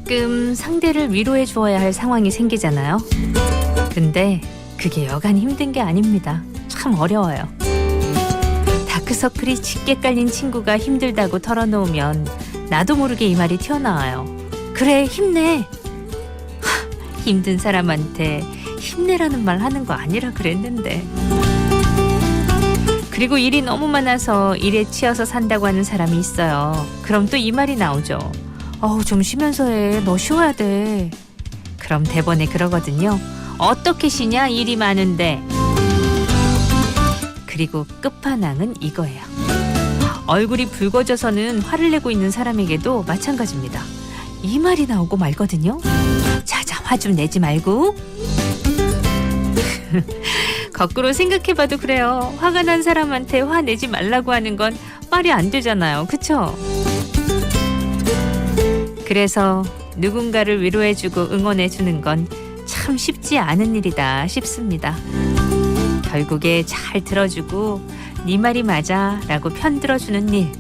가끔 상대를 위로해 주어야 할 상황이 생기잖아요. 근데 그게 여간 힘든 게 아닙니다. 참 어려워요. 다크서클이 짙게 깔린 친구가 힘들다고 털어놓으면 나도 모르게 이 말이 튀어나와요. 그래, 힘내. 힘든 사람한테 힘내라는 말 하는 거 아니라 그랬는데. 그리고 일이 너무 많아서 일에 치여서 산다고 하는 사람이 있어요. 그럼 또 이 말이 나오죠. 좀 쉬면서 해. 너 쉬어야 돼. 그럼 대본에 그러거든요. 어떻게 쉬냐? 일이 많은데. 그리고 끝판왕은 이거예요. 얼굴이 붉어져서는 화를 내고 있는 사람에게도 마찬가지입니다. 이 말이 나오고 말거든요. 자자, 화 좀 내지 말고. 거꾸로 생각해봐도 그래요. 화가 난 사람한테 화내지 말라고 하는 건 말이 안 되잖아요. 그쵸? 그래서 누군가를 위로해주고 응원해주는 건 참 쉽지 않은 일이다 싶습니다. 결국에 잘 들어주고 네 말이 맞아 라고 편들어주는 일,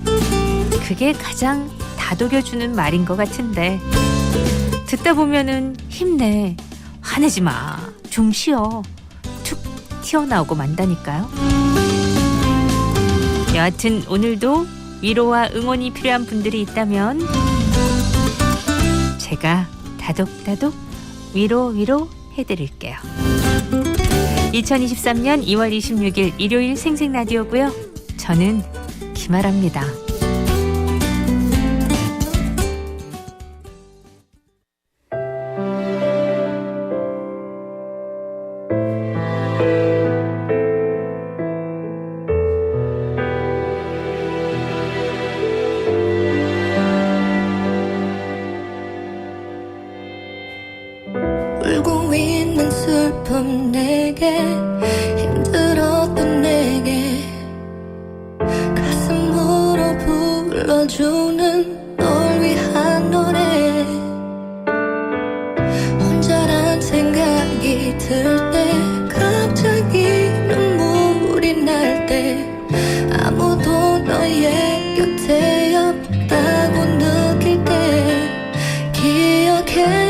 그게 가장 다독여주는 말인 것 같은데 듣다 보면은 힘내, 화내지 마, 좀 쉬어 툭 튀어나오고 만다니까요. 여하튼 오늘도 위로와 응원이 필요한 분들이 있다면 제가 다독다독 위로 해드릴게요. 2023년 2월 26일 일요일 생생라디오고요. 저는 김아라입니다. 울고 있는 슬픔 내게, 힘들었던 내게 가슴으로 불러주는 널 위한 노래. 혼자란 생각이 들 때, 갑자기 눈물이 날 때, 아무도 너의 곁에 없다고 느낄 때 기억해.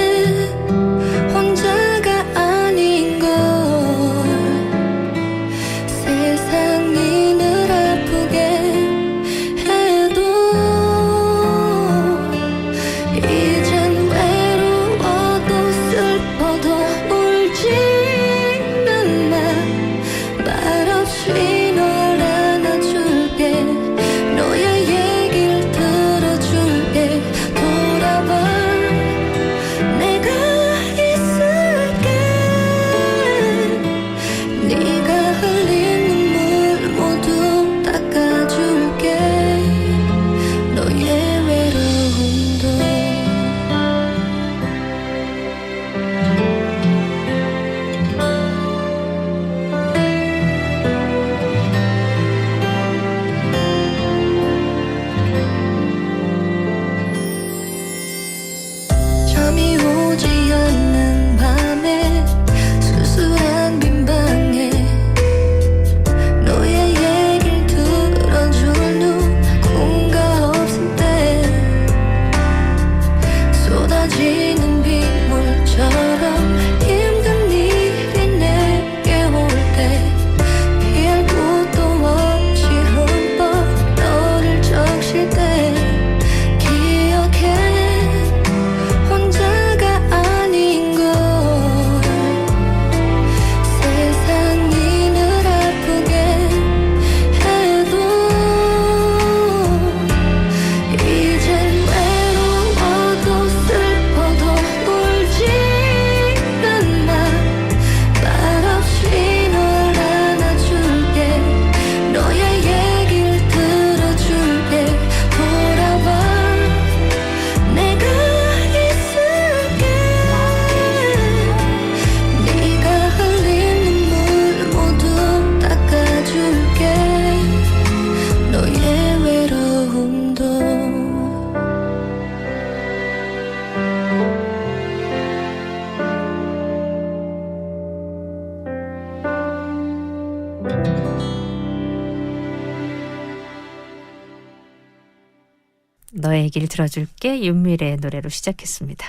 너의 얘기를 들어줄게 윤미래의 노래로 시작했습니다.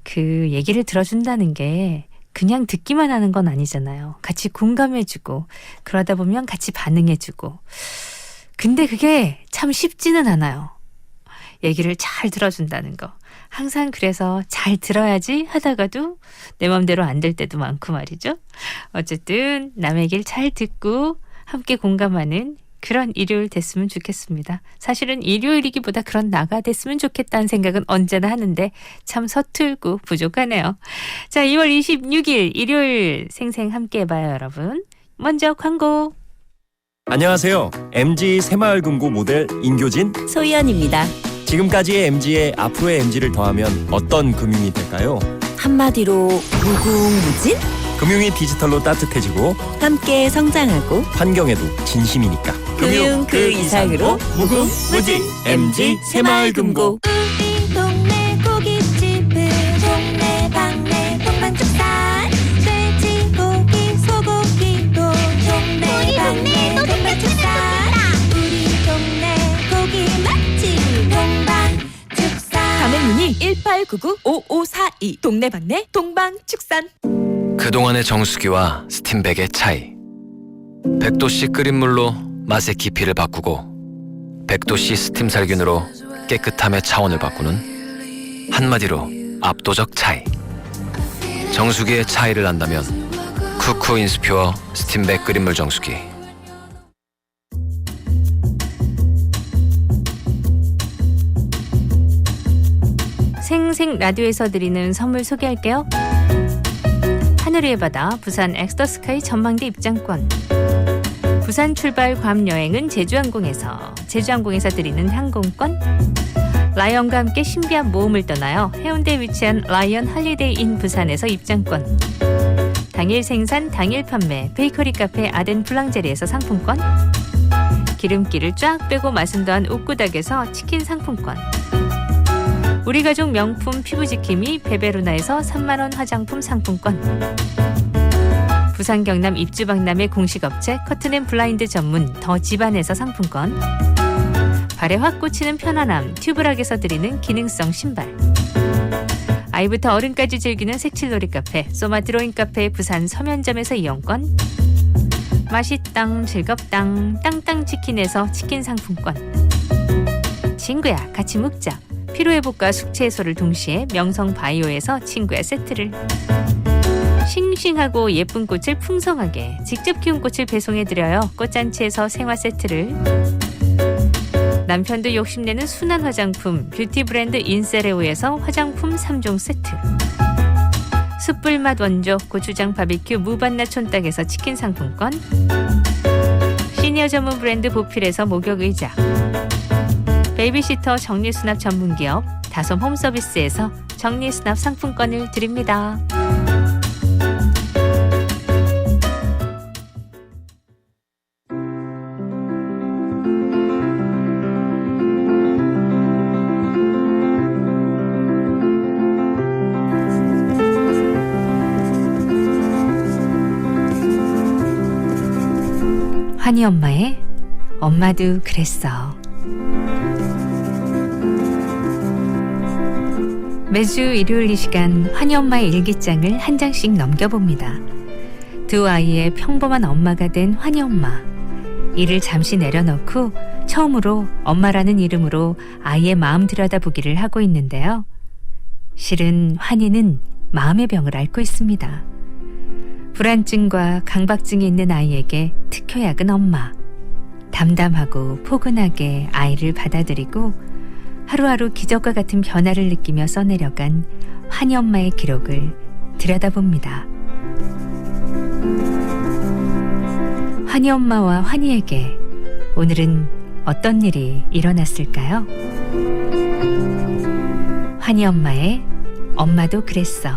그 얘기를 들어준다는 게 그냥 듣기만 하는 건 아니잖아요. 같이 공감해주고 그러다 보면 같이 반응해주고. 근데 그게 참 쉽지는 않아요. 얘기를 잘 들어준다는 거. 항상 그래서 잘 들어야지 하다가도 내 맘대로 안 될 때도 많고 말이죠. 어쨌든 남의 얘기를 잘 듣고 함께 공감하는 그런 일요일 됐으면 좋겠습니다. 사실은 일요일이기보다 그런 나가 됐으면 좋겠다는 생각은 언제나 하는데 참 서툴고 부족하네요. 자, 2월 26일 일요일 생생 함께 해봐요, 여러분. 먼저 광고. 안녕하세요. MG 새마을금고 모델 인교진. 소희연입니다. 지금까지의 MG에 앞으로의 MG를 더하면 어떤 금융이 될까요? 한마디로 무궁무진? 금융이 디지털로 따뜻해지고 함께 성장하고 환경에도 진심이니까. 금융 그 이상으로 무궁무진 MG 새마을금고. 우리 동네 고깃집은 동네방네 동반축산 돼지고기 소고기도 동네방네 동반축산 우리 동네 고기 맛집 동반축산 가맹문의 1899-5542 동네방네 동방축산. 그동안의 정수기와 스팀백의 차이. 100도씨 끓인 물로 맛의 깊이를 바꾸고 100도씨 스팀 살균으로 깨끗함의 차원을 바꾸는 한마디로 압도적 차이. 정수기의 차이를 안다면 쿠쿠 인스퓨어 스팀백 끓인 물 정수기. 생생 라디오에서 드리는 선물 소개할게요. 하늘 위의 바다 부산 엑스터스카이 전망대 입장권, 부산 출발 괌 여행은 제주항공에서 드리는 항공권, 라이언과 함께 신비한 모험을 떠나요 해운대에 위치한 라이언 할리데이 인 부산에서 입장권, 당일 생산 당일 판매 베이커리 카페 아덴 블랑제리에서 상품권, 기름기를 쫙 빼고 맛은 더한 옥구닭에서 치킨 상품권, 우리 가족 명품 피부지킴이 베베루나에서 3만원 화장품 상품권, 부산 경남 입주박람회 공식업체 커튼앤블라인드 전문 더 집안에서 상품권, 발에 확 꽂히는 편안함 튜브락에서 드리는 기능성 신발, 아이부터 어른까지 즐기는 색칠놀이 카페 소마 드로잉 카페 부산 서면점에서 이용권, 맛있당 즐겁당 땅땅치킨에서 치킨 상품권, 친구야 같이 묵자 피로회복과 숙취 해소를 동시에 명성바이오에서 친구야 세트를, 싱싱하고 예쁜 꽃을 풍성하게 직접 키운 꽃을 배송해드려요 꽃잔치에서 생화 세트를, 남편도 욕심내는 순한 화장품 뷰티 브랜드 인세레오에서 화장품 3종 세트, 숯불맛 원조 고추장 바비큐 무반나 촌딱에서 치킨 상품권, 시니어 전문 브랜드 보필에서 목욕 의자, 베이비시터 정리수납 전문기업 다솜 홈서비스에서 정리수납 상품권을 드립니다. 환희 엄마의 엄마도 그랬어. 매주 일요일 이 시간 환희 엄마의 일기장을 한 장씩 넘겨봅니다. 두 아이의 평범한 엄마가 된 환희 엄마. 일을 잠시 내려놓고 처음으로 엄마라는 이름으로 아이의 마음 들여다보기를 하고 있는데요. 실은 환희는 마음의 병을 앓고 있습니다. 불안증과 강박증이 있는 아이에게 특효약은 엄마. 담담하고 포근하게 아이를 받아들이고 하루하루 기적과 같은 변화를 느끼며 써내려간 환희 엄마의 기록을 들여다봅니다. 환희 엄마와 환희에게 오늘은 어떤 일이 일어났을까요? 환희 엄마의 엄마도 그랬어.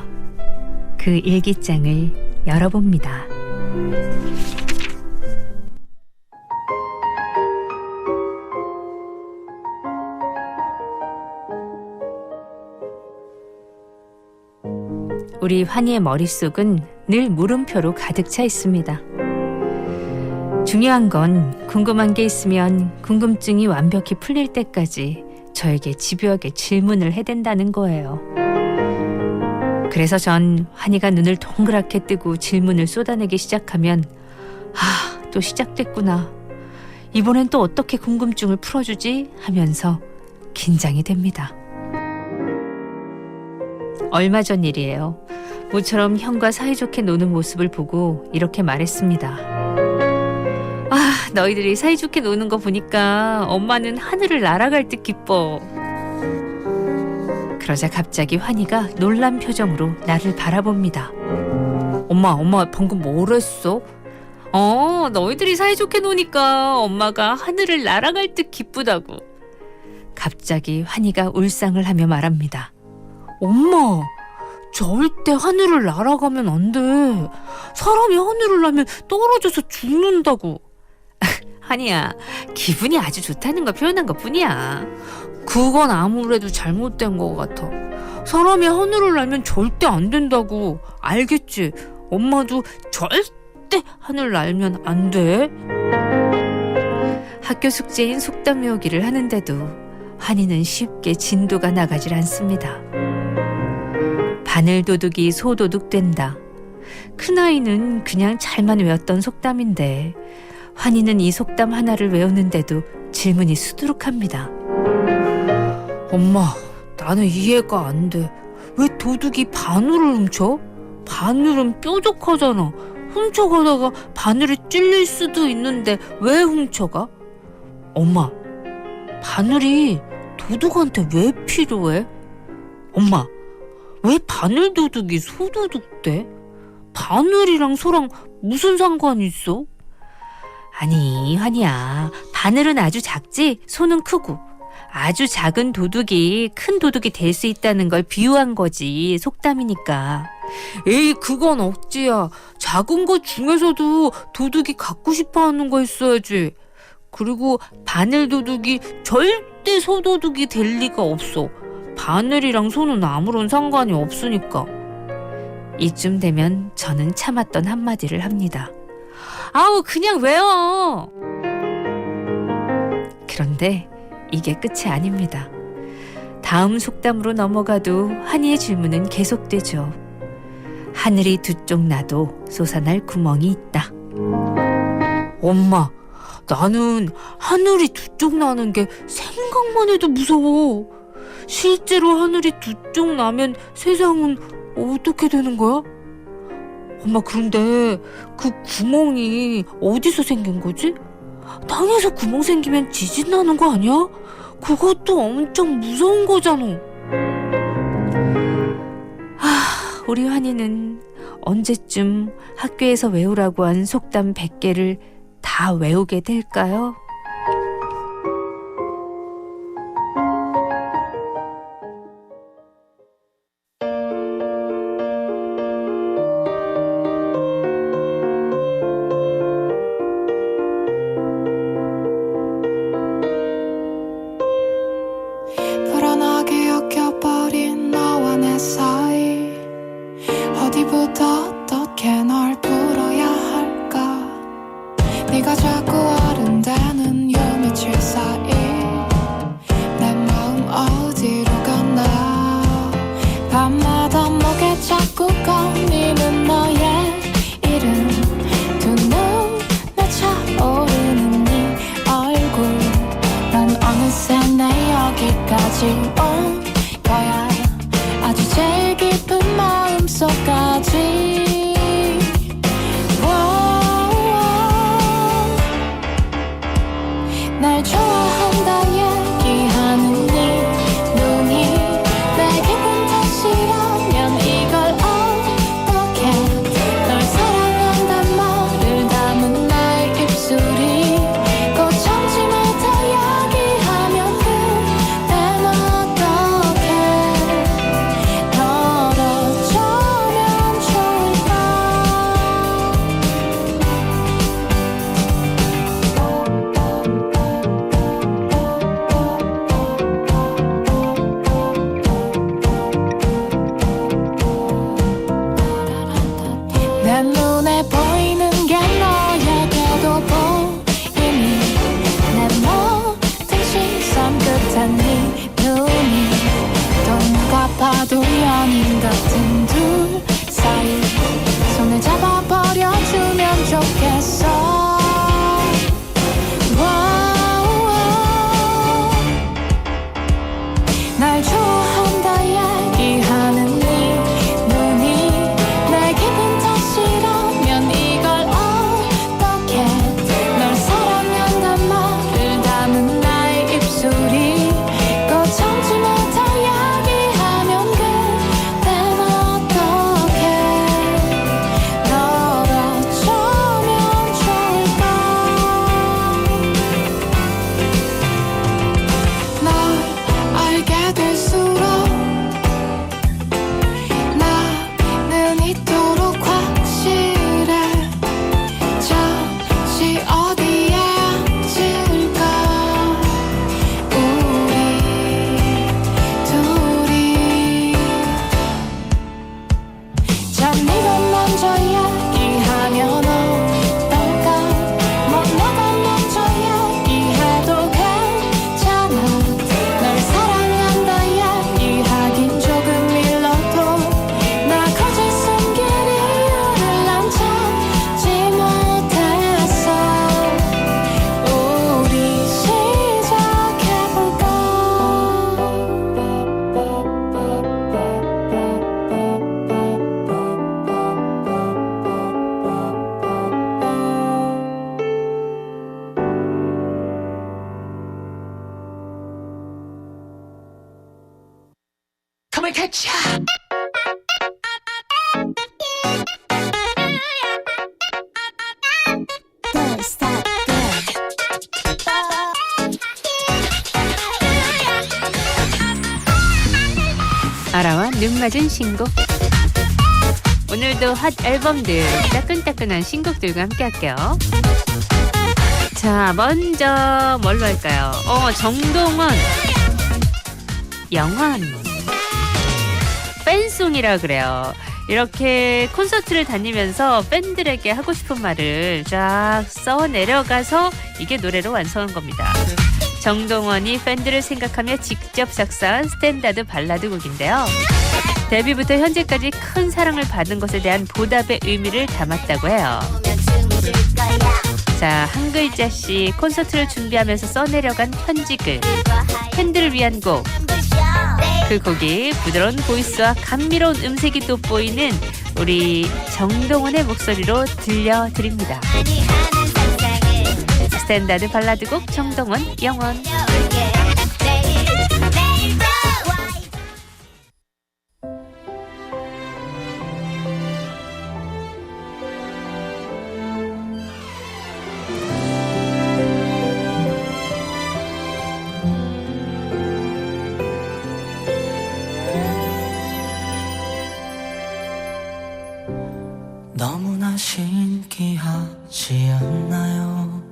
그 일기장을 열어봅니다. 우리 환희의 머릿속은 늘 물음표로 가득 차 있습니다. 중요한 건 궁금한 게 있으면 궁금증이 완벽히 풀릴 때까지 저에게 집요하게 질문을 해댄다는 거예요. 그래서 전 환희가 눈을 동그랗게 뜨고 질문을 쏟아내기 시작하면 또 시작됐구나. 이번엔 또 어떻게 궁금증을 풀어주지? 하면서 긴장이 됩니다. 얼마 전 일이에요. 모처럼 형과 사이좋게 노는 모습을 보고 이렇게 말했습니다. 너희들이 사이좋게 노는 거 보니까 엄마는 하늘을 날아갈 듯 기뻐. 그러자 갑자기 환희가 놀란 표정으로 나를 바라봅니다. 엄마 방금 뭐랬어? 너희들이 사이좋게 노니까 엄마가 하늘을 날아갈 듯 기쁘다고. 갑자기 환희가 울상을 하며 말합니다. 엄마, 절대 하늘을 날아가면 안 돼. 사람이 하늘을 나면 떨어져서 죽는다고. 환희야, 기분이 아주 좋다는 걸 표현한 것 뿐이야. 그건 아무래도 잘못된 것 같아. 사람이 하늘을 날면 절대 안 된다고. 알겠지? 엄마도 절대 하늘 날면 안 돼. 학교 숙제인 속담 외우기를 하는데도 환희는 쉽게 진도가 나가질 않습니다. 바늘도둑이 소도둑 된다. 큰아이는 그냥 잘만 외웠던 속담인데 환희는 이 속담 하나를 외우는데도 질문이 수두룩합니다. 엄마, 나는 이해가 안 돼. 왜 도둑이 바늘을 훔쳐? 바늘은 뾰족하잖아. 훔쳐가다가 바늘이 찔릴 수도 있는데 왜 훔쳐가? 엄마, 바늘이 도둑한테 왜 필요해? 엄마, 왜 바늘 도둑이 소도둑 돼? 바늘이랑 소랑 무슨 상관이 있어? 아니, 환희야, 바늘은 아주 작지 소는 크고 아주 작은 도둑이 큰 도둑이 될 수 있다는 걸 비유한 거지. 속담이니까. 에이, 그건 억지야. 작은 것 중에서도 도둑이 갖고 싶어하는 거 있어야지. 그리고 바늘 도둑이 절대 소도둑이 될 리가 없어. 바늘이랑 소는 아무런 상관이 없으니까. 이쯤 되면 저는 참았던 한마디를 합니다. 그냥 외워. 그런데 이게 끝이 아닙니다. 다음 속담으로 넘어가도 환희의 질문은 계속되죠. 하늘이 두 쪽 나도 솟아날 구멍이 있다. 엄마, 나는 하늘이 두 쪽 나는 게 생각만 해도 무서워. 실제로 하늘이 두 쪽 나면 세상은 어떻게 되는 거야? 엄마, 그런데 그 구멍이 어디서 생긴 거지? 땅에서 구멍 생기면 지진 나는 거 아니야? 그것도 엄청 무서운 거잖아. 우리 환희는 언제쯤 학교에서 외우라고 한 속담 100개를 다 외우게 될까요? 불안하게 엮여버린 너와 내 사이 어디부터 어떻게 널 풀어야 할까. 네가 자꾸 어른되는 요 며칠 사이 내 마음 어디로 갔나. 밤마다 목에 자꾸 꺼내는 너의 이름 두 눈에 차오르는 네 얼굴. 난 어느새 내 여기까지 온 거야. 아주 제일 깊은 마음속까지. 날 좋아한다 얘기하는 네 눈이 내 기분 탓이라면 이걸 어떻게. 널 사랑한단 말을 담은 나의 입술이 꽃처럼마다 이야기하면 그땐 어떻게. 널 어쩌면 좋을까. 봐도 연인 같은 둘 사이 손을 잡아버려주면 좋겠어. 날 좋아한다 얘기하는 네 눈이 내 기분 탓이라면 이걸 어떻게 널 사랑한단 말을 담은 나의 입술이 꼭 참지 못할 이야기하면 그땐 어떻게 널 어쩌면 좋을까. 널 알게 될수록 나는 이토록 확실해. 잠시 어디에 앉을까. 우리 둘이 자 네가 먼저 얘기하면 어떨까. 뭐 너가 먼저 얘기해도 괜찮아. 널 사랑한다 얘기하긴 조금 일러도 나 거짓 숨길 이유를 난 찾지 못했어. 우리 시작해볼까. 아라와 눈 맞은 신곡. 오늘도 핫 앨범들 따끈따끈한 신곡들과 함께 할게요. 자, 먼저 뭘로 할까요? 정동원 영원 팬송이라 그래요. 이렇게 콘서트를 다니면서 팬들에게 하고 싶은 말을 쫙 써 내려가서 이게 노래로 완성한 겁니다. 정동원이 팬들을 생각하며 직접 작사한 스탠다드 발라드 곡인데요. 데뷔부터 현재까지 큰 사랑을 받은 것에 대한 보답의 의미를 담았다고 해요. 자, 한 글자씩 콘서트를 준비하면서 써내려간 편지글, 팬들을 위한 곡. 그 곡이 부드러운 보이스와 감미로운 음색이 돋보이는 우리 정동원의 목소리로 들려드립니다. 스탠다드 발라드 곡 정동원 영원. 너무나 신기하지 않나요?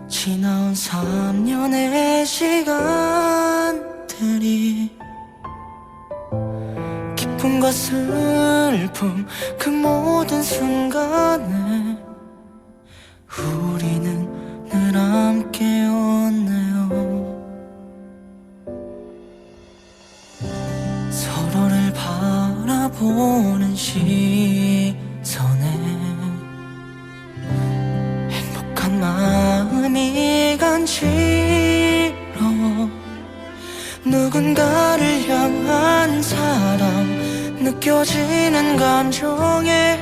지나온 3년의 시간들이 기쁨과 슬픔 그 모든 순간에 우리는 늘 함께였네요. 서로를 바라보는 시선에 행복한 마음이 간지러워. 누군가를 향한 사랑 느껴지는 감정에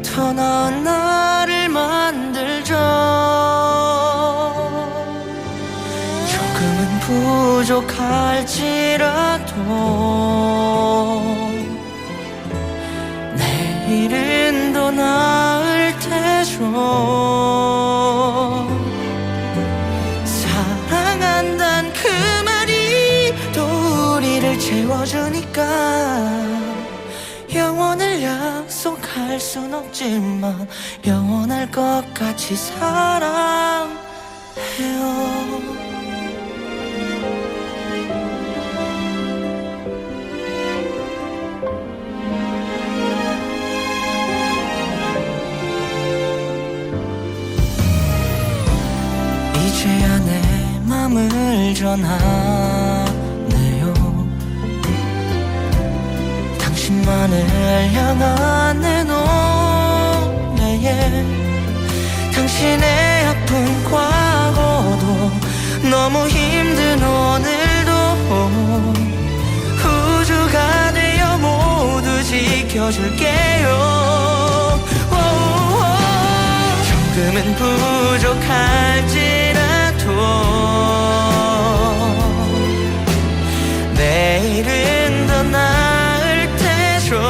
더 나은 나를 만들죠. 조금은 부족할지라도 내일은 더 나을 테죠. 사랑한단 그 말이 또 우리를 채워주니까 영원을 약속할 순 없지만 영원할 것 같이 사랑해요. 이제야 내 맘을 전하네요. 당신만을 향한 내 노래에 당신의 아픈 과거도 너무 힘든 오늘도 우주가 되어 모두 지켜줄게요. 조금은 부족할지라도 내일은 더 나을 테죠.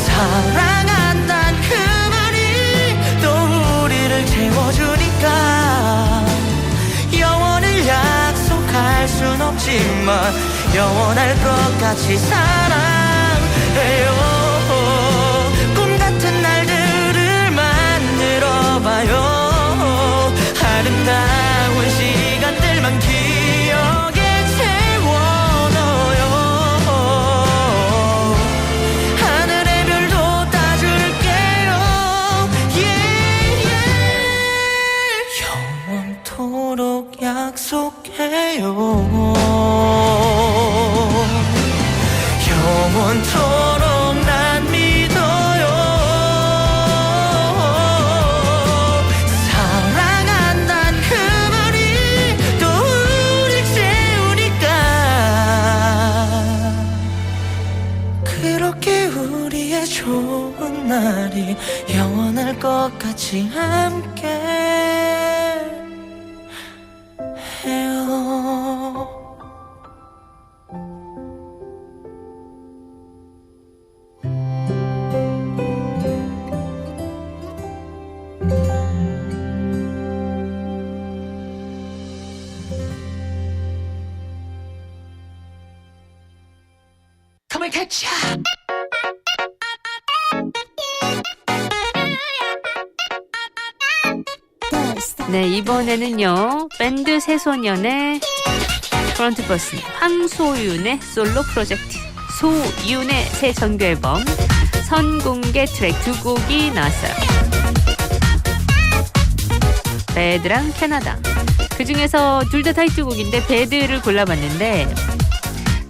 사랑한단 그 말이 또 우리를 채워주니까 영원을 약속할 순 없지만 영원할 것 같이 사랑해요. 꿈 같은 날들을 만들어봐요. 아름다운 시간들만 기억에 채워넣어요. 하늘의 별도 따줄게요. 영원토록 약속해요. 영원토록 난 믿어요. 사랑한단 그 말이 또 우릴 채우니까 그렇게 우리의 좋은 날이 영원할 것 같이 함께 해요. Come and catch ya. 네, 이번에는요 밴드 새소년의 프런트버스 황소윤의 솔로 프로젝트 소윤의 새 정규 앨범 선공개 트랙 두 곡이 나왔어요. 배드랑 캐나다. 그 중에서 둘 다 타이틀곡인데 배드를 골라봤는데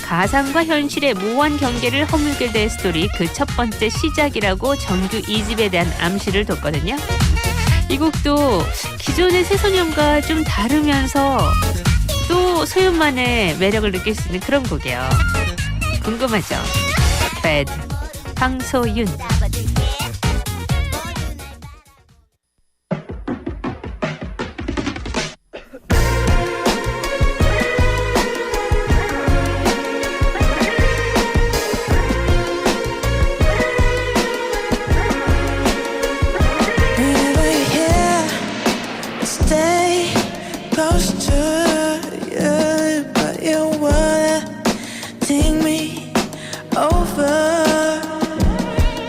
가상과 현실의 모호한 경계를 허물게 될 스토리 그 첫 번째 시작이라고 정규 2집에 대한 암시를 뒀거든요. 이 곡도 기존의 새소년과 좀 다르면서 또 소윤만의 매력을 느낄 수 있는 그런 곡이에요. 궁금하죠? 배드, 황소윤. Whenever you're here, stay close to you, but you wanna take me over.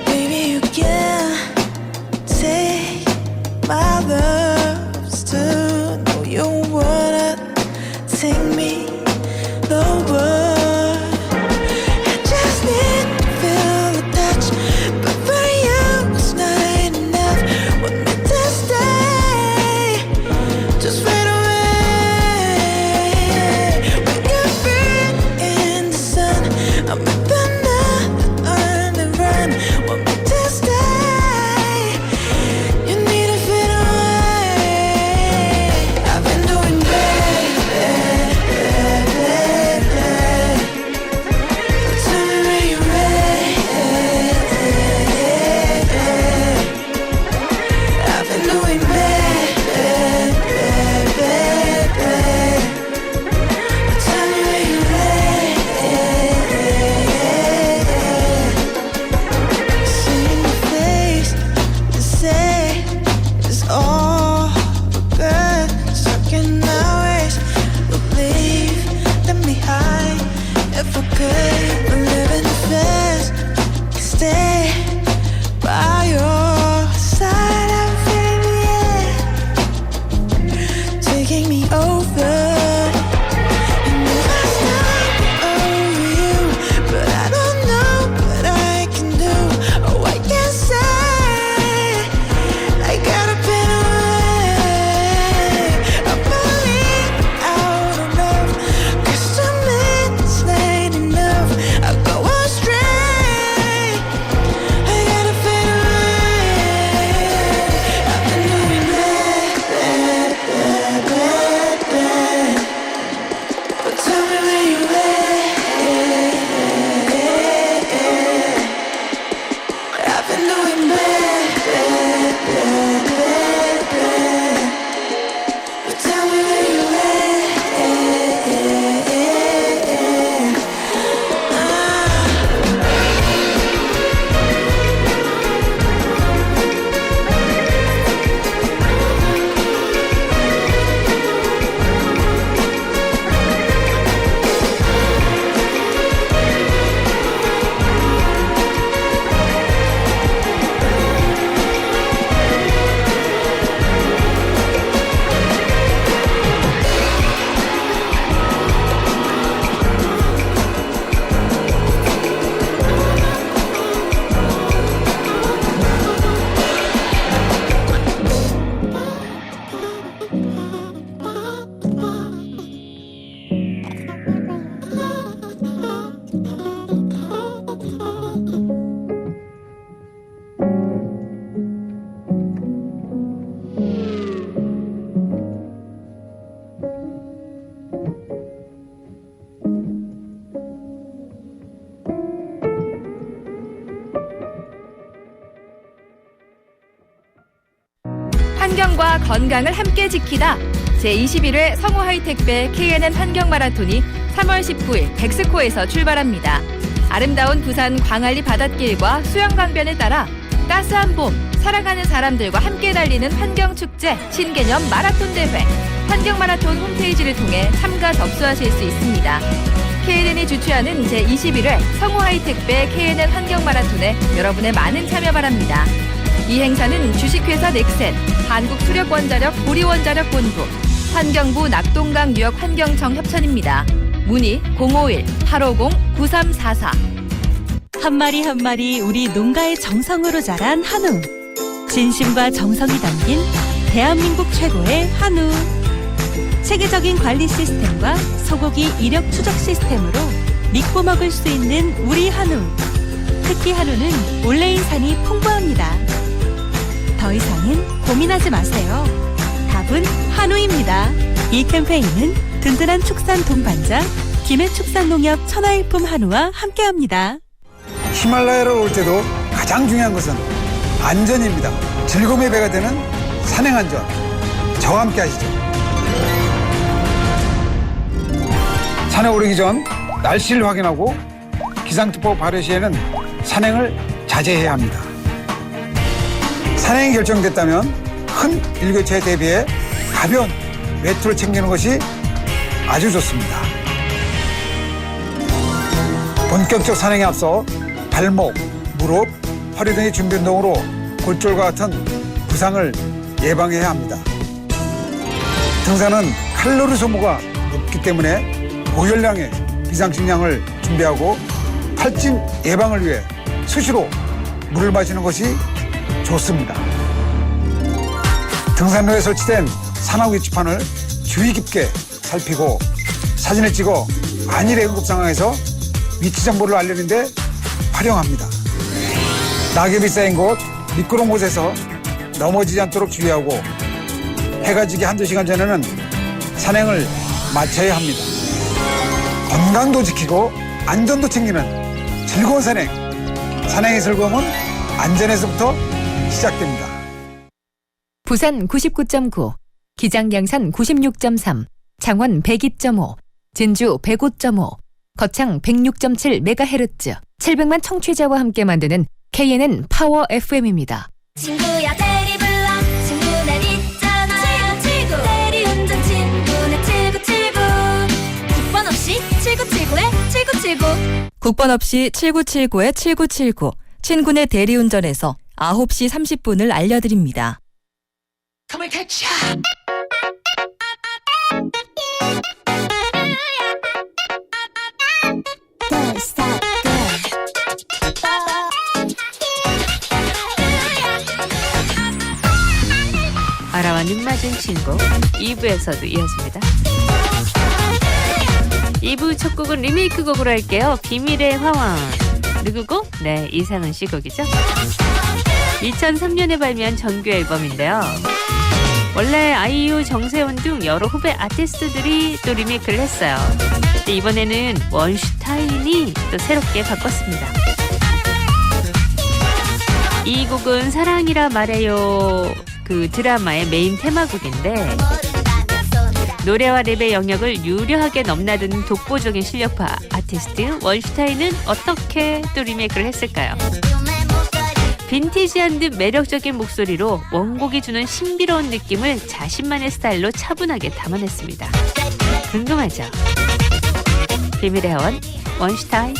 Baby, you can take my loves too. No, you wanna take me lower. I just need to feel the touch, but for you it's not enough. Want me to stay, just fade away. When you're free in the sun, I'm with another on the run. Want me to stay, you need to fade away. I've been doing bad, bad, bad, bad, bad. Tell me when you're ready. I've been doing bad, bad, bad, bad, bad. Tell me when you're ready. See in your face, you say it's all good. Stuck in our ways, we'll leave them behind. If I could, but living fast, stay by your side. I'm feeling it taking me over. You know I start over you, but I don't know what I can do. Oh, I can't say I gotta pin away. 건강을 함께 지키다. 제21회 성우 하이텍배 KNN 환경 마라톤이 3월 19일 덱스코에서 출발합니다. 아름다운 부산 광안리 바닷길과 수영강변을 따라 따스한 봄, 사랑하는 사람들과 함께 달리는 환경축제 신개념 마라톤 대회. 환경 마라톤 홈페이지를 통해 참가 접수하실 수 있습니다. KNN이 주최하는 제21회 성우 하이텍배 KNN 환경 마라톤에 여러분의 많은 참여 바랍니다. 이 행사는 주식회사 넥센, 한국수력원자력 보리원자력본부, 환경부 낙동강 유역환경청 협찬입니다. 문의 051-850-9344. 한 마리 한 마리 우리 농가의 정성으로 자란 한우. 진심과 정성이 담긴 대한민국 최고의 한우. 체계적인 관리 시스템과 소고기 이력 추적 시스템으로 믿고 먹을 수 있는 우리 한우. 특히 한우는 올레인산이 풍부합니다. 더 이상은 고민하지 마세요. 답은 한우입니다. 이 캠페인은 든든한 축산 동반자 김해축산농협 천하일품 한우와 함께합니다. 히말라야를 올 때도 가장 중요한 것은 안전입니다. 즐거움의 배가 되는 산행안전. 저와 함께 하시죠. 산에 오르기 전 날씨를 확인하고 기상특보 발효 시에는 산행을 자제해야 합니다. 산행이 결정됐다면 큰 일교차에 대비해 가벼운 외투를 챙기는 것이 아주 좋습니다. 본격적 산행에 앞서 발목, 무릎, 허리 등의 준비 운동으로 골절과 같은 부상을 예방해야 합니다. 등산은 칼로리 소모가 높기 때문에 고열량의 비상식량을 준비하고 탈진 예방을 위해 수시로 물을 마시는 것이 좋습니다. 등산로에 설치된 산악 위치판을 주의 깊게 살피고 사진을 찍어 만일의 응급 상황에서 위치 정보를 알리는 데 활용합니다. 낙엽이 쌓인 곳, 미끄러운 곳에서 넘어지지 않도록 주의하고 해가 지기 한두 시간 전에는 산행을 마쳐야 합니다. 건강도 지키고 안전도 챙기는 즐거운 산행. 산행의 즐거움은 안전에서부터 시작됩니다. 부산 99.9, 기장양산 96.3, 창원 102.5, 진주 105.5, 거창 106.7MHz, 700만 청취자와 함께 만드는 KNN 파워 FM입니다. 친구야 대리 불러 친구는 있잖아 치구 대리운전 친구네 7979 국번 없이 7979에 7979 국번 없이 7979에 7979. 친구네 대리운전에서 9시 30분을 알려드립니다. Come and catch ya. 아라와 눈맞은 친구 2부에서도 이어집니다. 2부 첫 곡은 리메이크 곡으로 할게요. 비밀의 화원. 누구고? 네, 이상은 씨 곡이죠. 2003년에 발매한 정규 앨범인데요. 원래 아이유, 정세훈 등 여러 후배 아티스트들이 또 리메이크를 했어요. 근데 이번에는 원슈타인이 또 새롭게 바꿨습니다. 이 곡은 사랑이라 말해요 그 드라마의 메인 테마곡인데 노래와 랩의 영역을 유려하게 넘나드는 독보적인 실력파 아티스트 원슈타인은 어떻게 또 리메이크를 했을까요? 빈티지한 듯 매력적인 목소리로 원곡이 주는 신비로운 느낌을 자신만의 스타일로 차분하게 담아냈습니다. 궁금하죠? 비밀의 화원 원슈타인.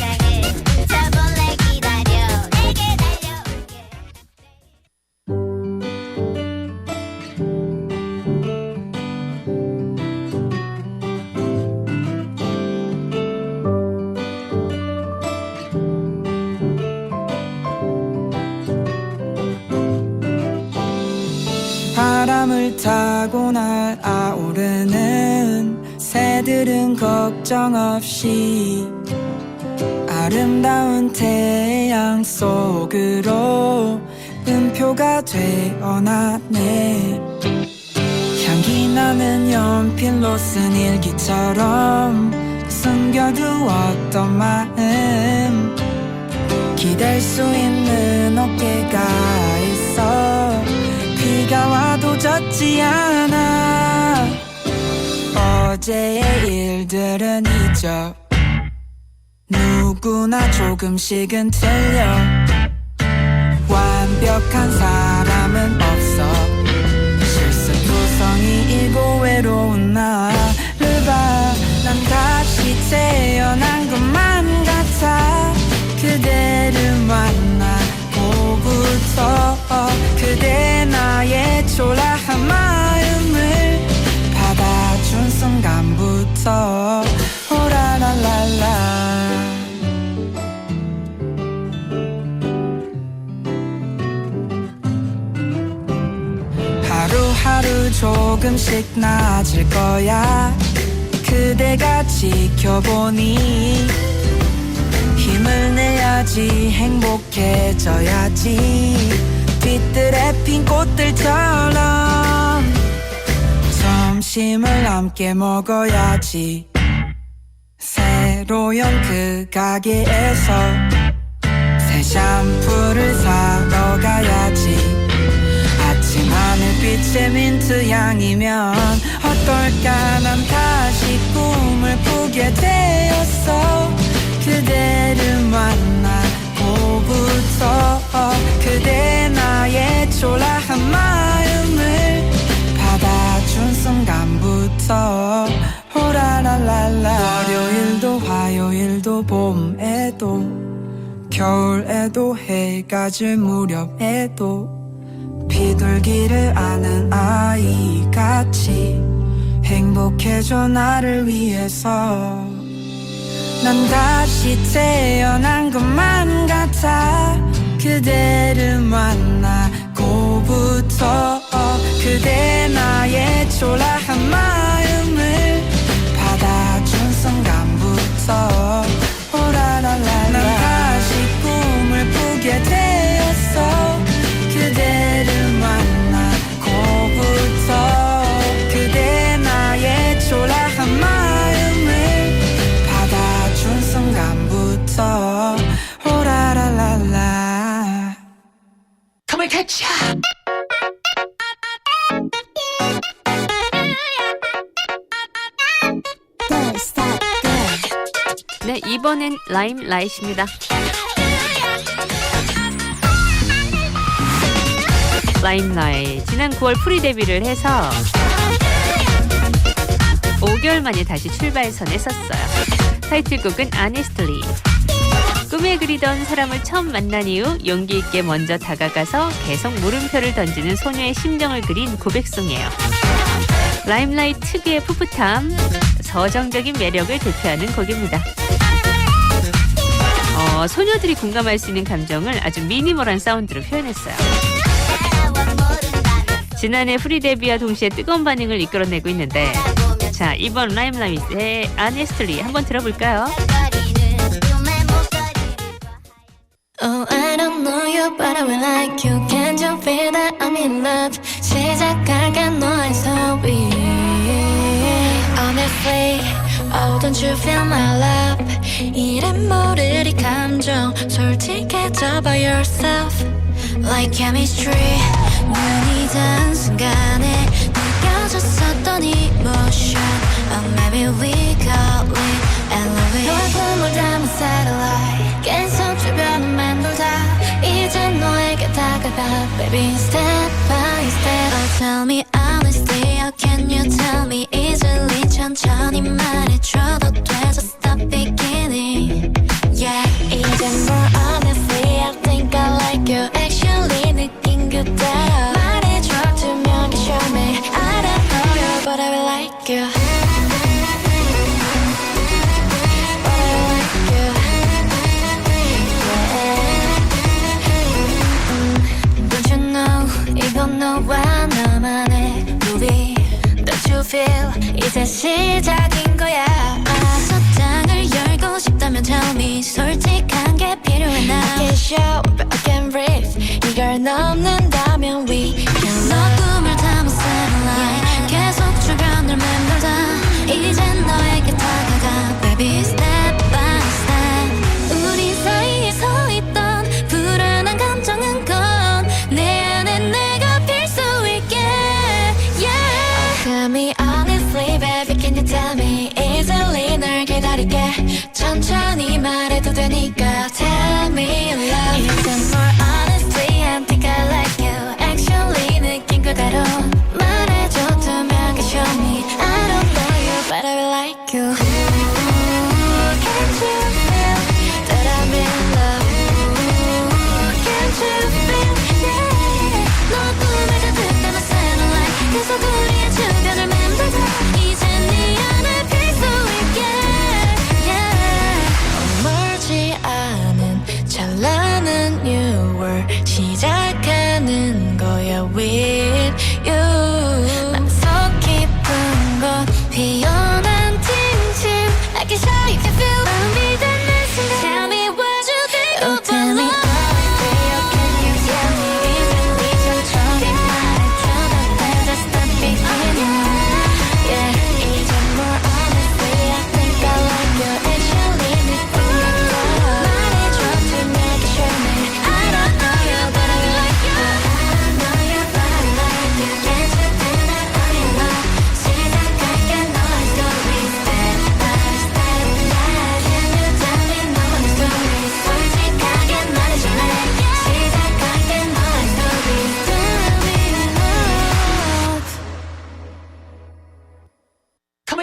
바람을 타고 날아오르는 새들은 걱정 없이 아름다운 태양 속으로 음표가 되어나네. 향기 나는 연필로 쓴 일기처럼 숨겨두었던 마음 기댈 수 있는 어깨가 있어. 비가 와도 젖지 쉽지 않아. 어제의 일들은 잊어. 누구나 조금씩은 틀려. 완벽한 사람은 없어. 실수투성이이고 외로운 나를 봐. 난 다시 태어난 것만 같아. 그대를 만나고부터 그대 나의 초라한 마음을 받아준 순간부터 오라랄랄라. 하루하루 조금씩 나아질 거야. 그대가 지켜보니 힘을 내야지 행복해져야지. 뒤뜰에 핀 꽃들처럼 점심을 함께 먹어야지. 새로 연 그 가게에서 새 샴푸를 사러 가야지. 아침 하늘빛의 민트 향이면 어떨까. 난 다시 꿈을 꾸게 되었어. 그대를 만나고부터 그대 나의 초라한 마음을 받아준 순간부터 오라랄랄라. 월요일도 화요일도 봄에도 겨울에도 해가 질 무렵에도 비둘기를 아는 아이같이 행복해져 나를 위해서. 난 다시 태어난 것만 같아. 그대를 만나고부터 그대 나의 초라한 마음을 받아준 순간부터 오라랄랄라. 난 다시 꿈을 꾸게 되었어. 그대를 만나고부터 그대 나의 초라한 마음을 받아준 순간부터 오라랄랄라. Come on, catch ya. 네, 이번엔 라임라이트입니다. 라임라이트 지난 9월 프리 데뷔를 해서 5개월 만에 다시 출발선에 섰어요. 타이틀곡은 Honestly. 꿈에 그리던 사람을 처음 만난 이후 용기 있게 먼저 다가가서 계속 물음표를 던지는 소녀의 심정을 그린 고백송이에요. 라임라이트 특유의 풋풋함, 서정적인 매력을 대표하는 곡입니다. 소녀들이 공감할 수 있는 감정을 아주 미니멀한 사운드로 표현했어요. 지난해 프리 데뷔와 동시에 뜨거운 반응을 이끌어내고 있는데, 자, 이번 라임라이트의 Honestly 한번 들어볼까요? Oh, I don't know you, but I will like you. Can't you feel that I'm in love? 시작할게 너의 소리. Honestly, oh, don't you feel my love? 이름 모를 이 감정 솔직해져 by yourself. Like chemistry. 눈이 닿은 순간에 느껴졌었던 emotion. Oh, maybe we call it elevate. 너의 꿈을 담은 satellite. 계속 주변을 맴돌다. 이제 너에게 다가가. Baby, step by step. Oh, tell me honestly. How can you tell me easily? 천천히 말해줘도 돼. Just stop beginning. Yeah, 이제 more honestly. I think I like you. Actually, 느낀 그대로 말해줘. 투명하게 show me. I don't know you, but I will like you. 이건 너와 나만의 movie. Don't you feel 이제 시작인 거야. 서장을 열고 싶다면 tell me. 솔직한 게 필요해 now. I can't show but I can breathe. 이걸 넘는다면 we can 너 꿈을 담은 satellite. 계속 주변을 맴돌다. 이제 너에게 다가가. Baby step by step. 우리 사이에 서 있던 불안한 감정은 건 내 안에 내가 필 수 있게.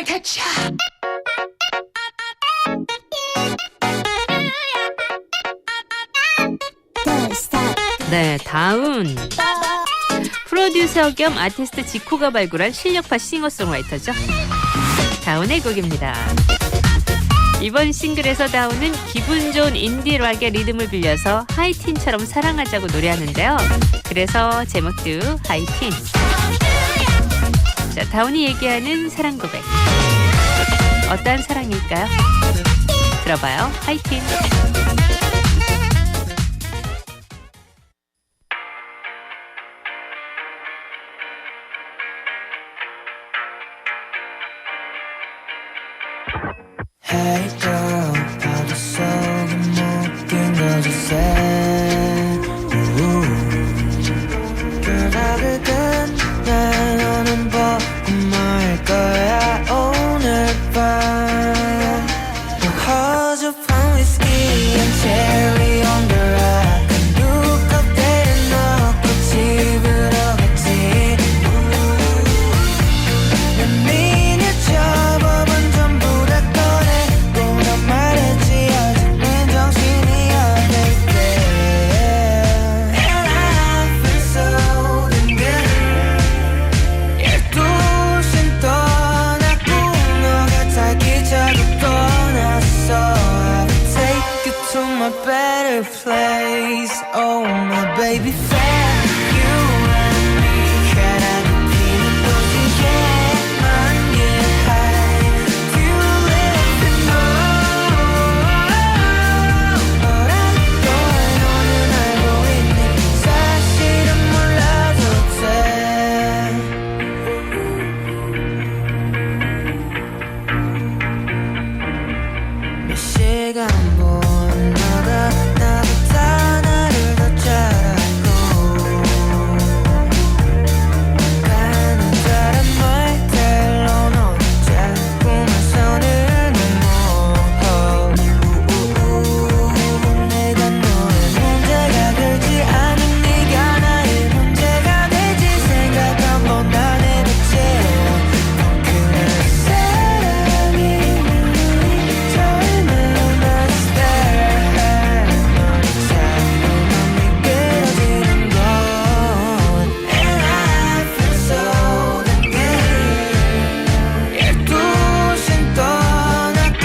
Come and catch ya. 네, 다운. 프로듀서 겸 아티스트 지코가 발굴한 실력파 싱어송라이터죠. 다운의 곡입니다. 이번 싱글에서 다운은 기분 좋은 인디락의 리듬을 빌려서 하이틴처럼 사랑하자고 노래하는데요. 그래서 제목도 하이틴. 자, 다운이 얘기하는 사랑 고백. 어떠한 사랑일까요? 들어봐요. 하이틴. Hey girl, 어디 속에 묶인 거지세 결박을 끝내 너는 보고 말 거야 오늘 밤 허접한 위스키 and cherry on the rock 한두 컵대를 넣고 집으로 갔지 난 미녀 저법은 전부 다 꺼내고 난 말했지 아직은 정신이 없을 때 And I feel so damn good 12시엔 떠났고 너가 달기차고 떠났어 I will take you to my better place Oh my baby fair You and me 가라는 피는 도시에만 get high Do you live and know 뭐라는 걸 너는 알고 있니 사실은 몰라도 몇 시간 본 너가 나보다 나를 더 잘 알고 가는 사람 말대로 넌 자꾸만 손을 넘어 내가 너의 문제가 되지 않은 네가 나의 문제가 되지 생각 한번 안 해봤지 그런 사람이 젊은 날 stare 너를 자꾸만 미끄러지는 건 And I feel so damn good 12시엔 떠났고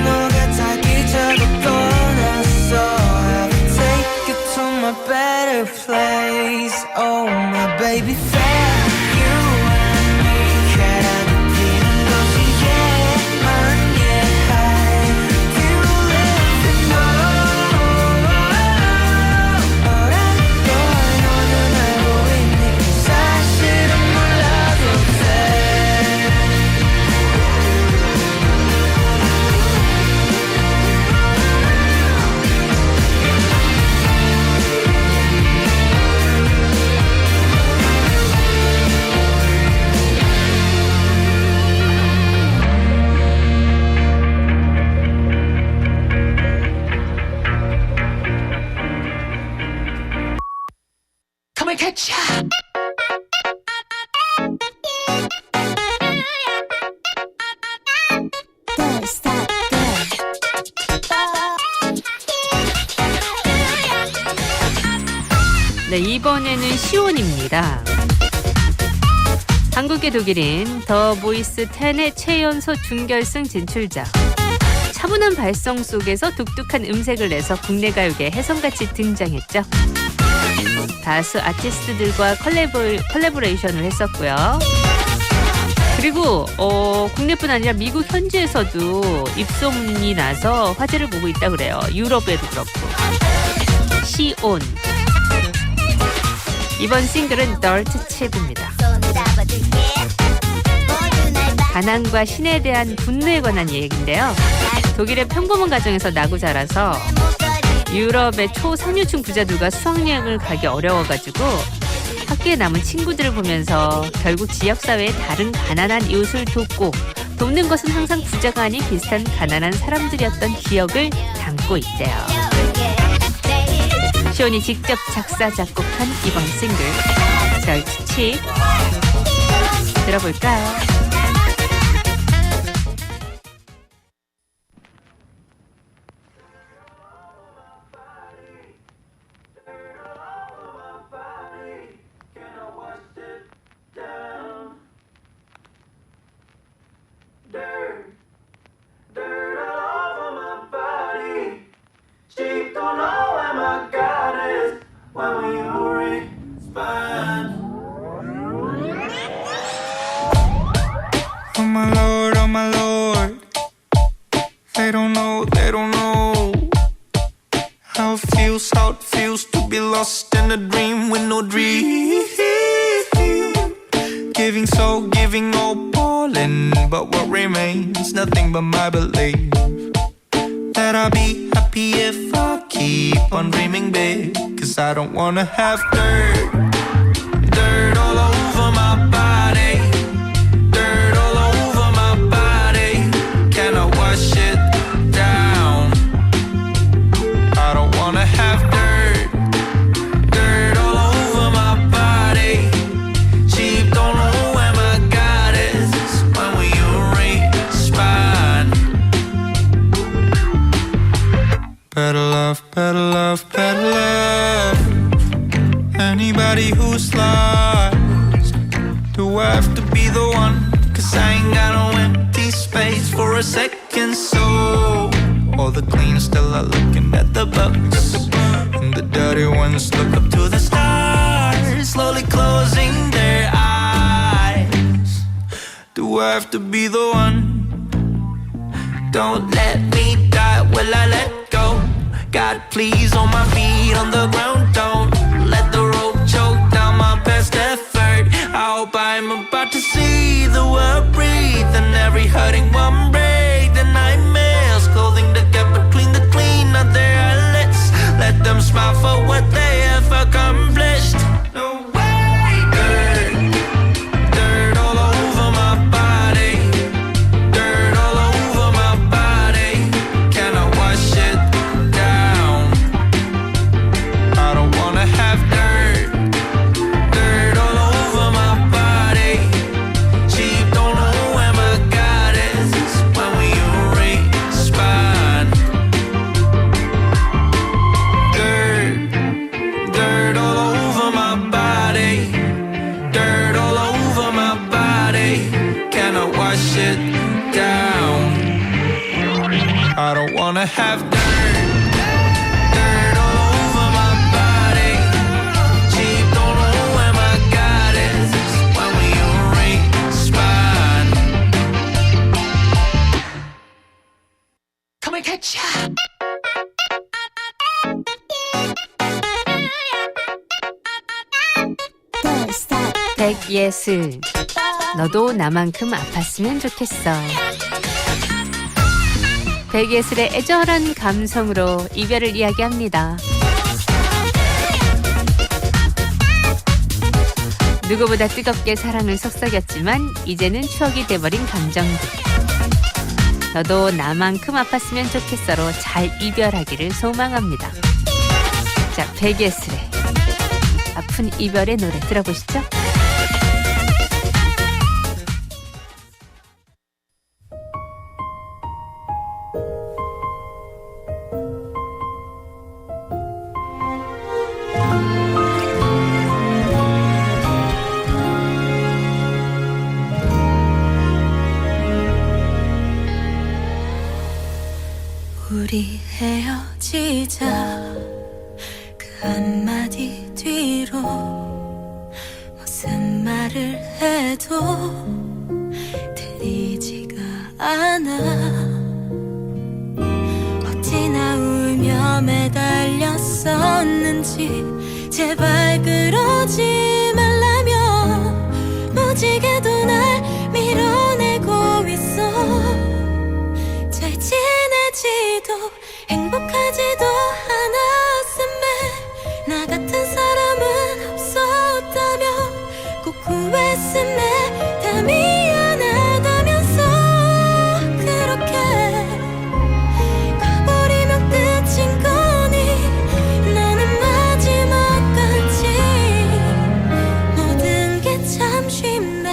너가 달기차고 떠났어 I will take you to my better place Oh my baby fair You and me 가라는 피는 도시에만 get high Do you live and know 뭐라는 걸 너는 알고 있니 사실은 몰라도 돼 Come and catch ya. 네, 이번에는 시온입니다. 한국의 독일인 더 보이스 10의 최연소 준결승 진출자. 차분한 발성 속에서 독특한 음색을 내서 국내 가요계 혜성같이 등장했죠. 다수 아티스트들과 콜라보레이션을 했었고요. 그리고 국내뿐 아니라 미국 현지에서도 입소문이 나서 화제를 보고 있다 그래요. 유럽에도 그렇고. 시온. 이번 싱글은 Dirt Cheap입니다. 가난과 신에 대한 분노에 관한 얘기인데요. 독일의 평범한 가정에서 나고 자라서 유럽의 초상류층 부자들과 수학여행을 가기 어려워가지고 학교에 남은 친구들을 보면서 결국 지역사회의 다른 가난한 이웃을 돕는 것은 항상 부자가 아닌 비슷한 가난한 사람들이었던 기억을 담고 있대요. 시온이 직접 작사 작곡한 이번 싱글 Dirt Cheap 들어볼까요? my lord, oh my lord. They don't know how it feels to be lost in a dream with no dream. Giving all, falling, but what remains? Nothing but my belief that I'll be happy if I keep on dreaming big. Cause I don't wanna have dirt all over my body. Dirt all over my body. Can I wash it down? I don't wanna have dirt all over my body. Cheap, don't know where my God is when we erase spine. Better love, better love, better love. Anybody who's lost, do I have to be the one? Cause I ain't got no empty space for a second soul. All the clean still are looking at the bugs, and the dirty ones look up to the stars, slowly closing their eyes. Do I have to be the one? Don't let me die, will I let go? God please, on my feet on the ground, don't let the rope choke down my best effort. I hope I'm about to see the world breathe, and every hurting one break. The nightmares clothing the gap between the clean and their outlets. Let them smile for what they have accomplished. No way. Dirt all over my body. Dirt all over my body. Can I wash it down? I don't wanna have dirt all over my body. Cheap, don't know where my God is when we erase spine. Dirt all over my body. Dirt all over my body. Can I wash it down? I don't wanna have dirt all over my body. Cheap, don't know where my God is when we erase spine. Come and catch ya. 백예슬, 너도 나만큼 아팠으면 좋겠어. 백예슬의 애절한 감성으로 이별을 이야기합니다. 누구보다 뜨겁게 사랑을 속삭였지만 이제는 추억이 돼버린 감정들. 너도 나만큼 아팠으면 좋겠어로 잘 이별하기를 소망합니다. 자, 백예슬의 아픈 이별의 노래 들어보시죠. 우리 헤어지자 그 한마디 뒤로 무슨 말을 해도 들리지가 않아. 어찌나 울며 매달렸었는지 제발 그러지 말라며 무지개도 날 밀어내고 있어. 잘 지내지도 행복하지도 않았음에 나 같은 사람은 없었다며 꼭 후회했음에 다 미안하다면서 그렇게 가버리면 끝인 거니. 나는 마지막까지 모든 게 참 쉽네.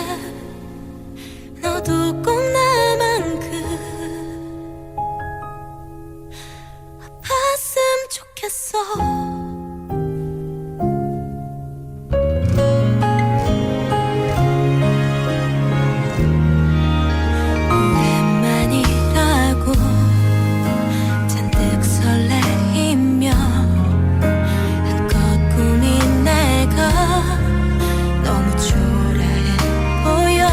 너도 꼭 나만큼 아팠으면 좋겠어. 오랜만이라고 잔뜩 설레이며 한껏 꾸민 내가 너무 초라해 보여.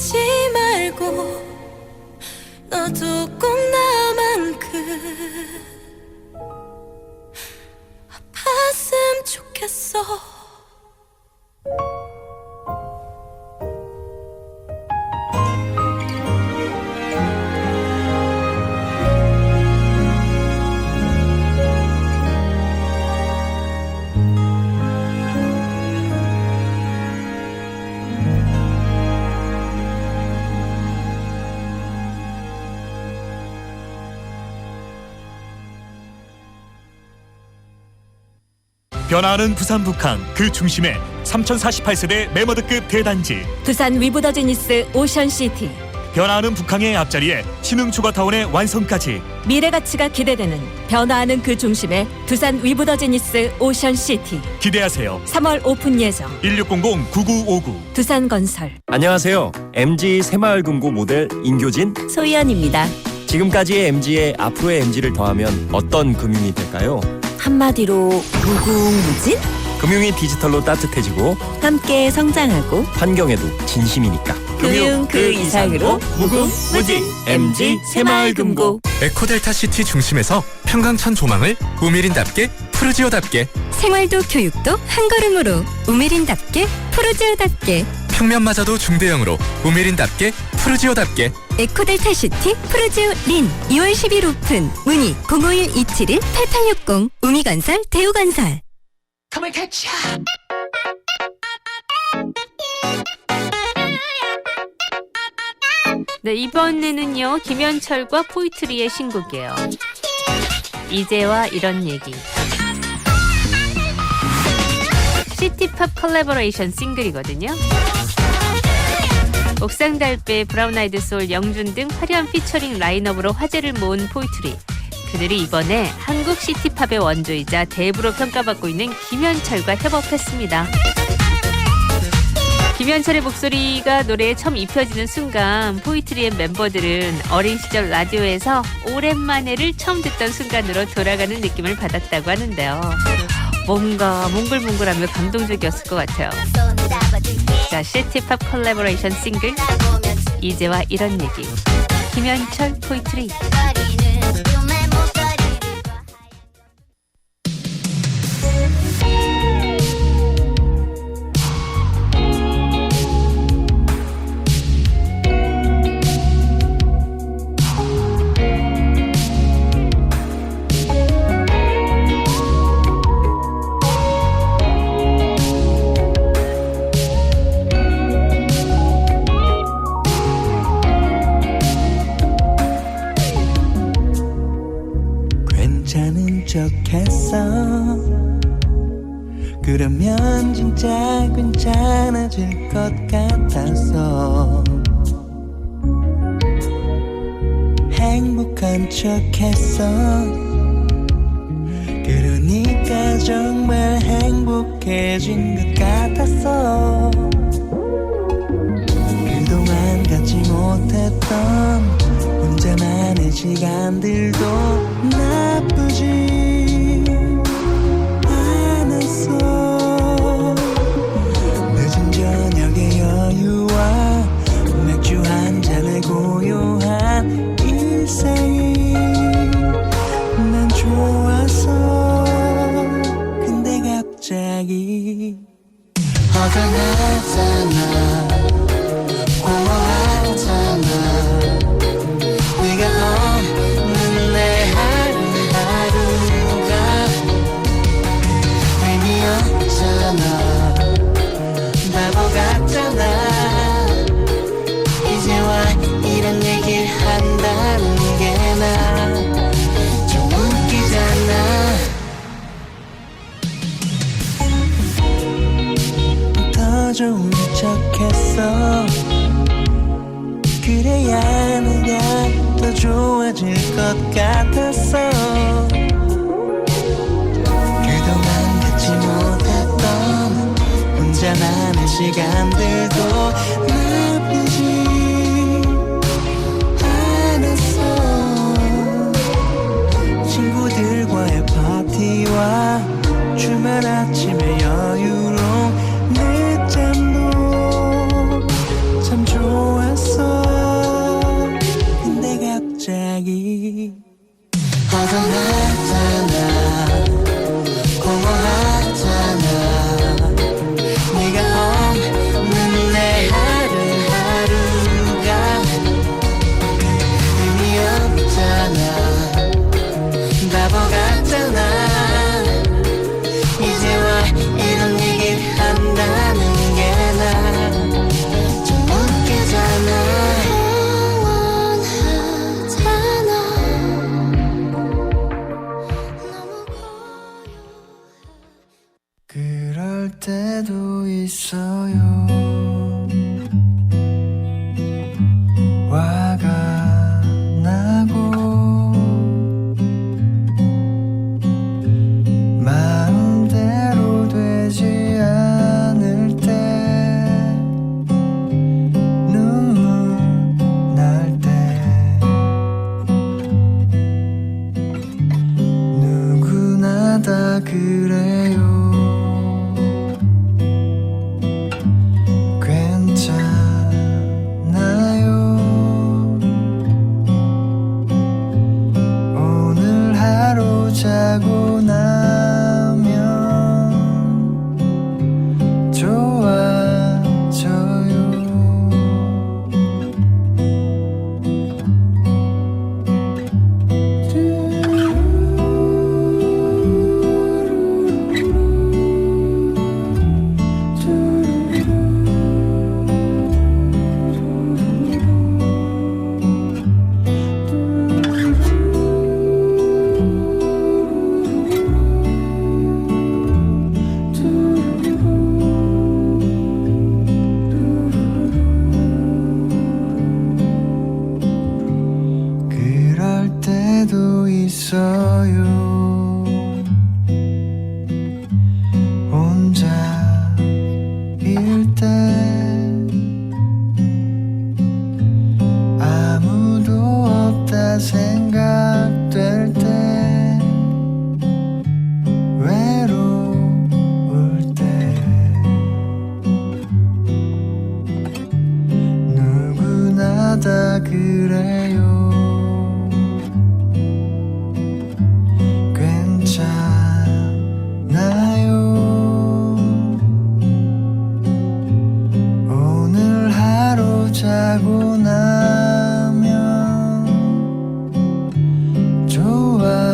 잊지 말고 너도 꼭 나만큼 아팠으면 좋겠어. 변화하는 부산 북항 그 중심에 3048세대 메머드급 대단지 두산 위브더지니스 오션시티. 변화하는 북항의 앞자리에 신흥 추가타운의 완성까지 미래 가치가 기대되는 변화하는 그 중심에 두산 위브더지니스 오션시티. 기대하세요. 3월 오픈 예정. 1600-9959 두산건설. 안녕하세요. MG 새마을금고 모델 인교진. 소희연입니다. 지금까지의 MG에 앞으로의 MG를 더하면 어떤 금융이 될까요? 한마디로 무궁무진? 금융이 디지털로 따뜻해지고 함께 성장하고 환경에도 진심이니까. 금융 그 이상으로 무궁무진. MG 새마을금고. 에코델타시티 중심에서 평강천 조망을 우미린답게 푸르지오답게, 생활도 교육도 한 걸음으로 우미린답게 푸르지오답게. 평면마저도 중대형으로 우미린답게 푸르지오답게. 에코델타시티 푸르지오 린 2월 10일 오픈. 문의 051-271-8860 우미건설 대우건설. 네, 이번에는요 김현철과 포이트리의 신곡이에요. 이제와 이런 얘기. 시티팝 컬래버레이션 싱글이거든요. 옥상달배, 브라운 아이드 소울, 영준 등 화려한 피처링 라인업으로 화제를 모은 포이트리. 그들이 이번에 한국 시티팝의 원조이자 대부로 평가받고 있는 김현철과 협업했습니다. 김현철의 목소리가 노래에 처음 입혀지는 순간 포이트리의 멤버들은 어린 시절 라디오에서 오랜만에를 처음 듣던 순간으로 돌아가는 느낌을 받았다고 하는데요. 뭔가 몽글몽글하며 감동적이었을 것 같아요. 자, 시티팝 콜라보레이션 싱글 이제와 이런 얘기. 김현철 포이트리. 괜찮은 척했어. 그러면 진짜 괜찮아질 것 같아서 행복한 척했어. 그러니까 정말 행복해진 것 같았어. 그동안 갖지 못했던 혼자만의 시간들도 나쁘지 않았어. 늦은 저녁의 여유와 맥주 한 잔의 고요한 일상이 난 좋았어. 근데 갑자기 허전하잖아, 공허하잖아. 네가 없는 내 하루하루가 의미없잖아. 바보 같잖아. 이제와 이런 얘기를 한다는 게 나 좀 웃기잖아. 더 좋은 척했어. 그래야 내가 더 좋아질 것 같았어. 그동안 갖지 못했던 혼자만의 시간들도 나쁘지 않았어. 친구들과의 파티와 주말 아침의 여유로운 늦잠도 참 좋았어. 있어요. 혼자일 때 아무도 없다 생각될 때 외로울 때 누구나 다 그래요. 괜찮아요. 오늘 하루 자고 나면 좋아져요.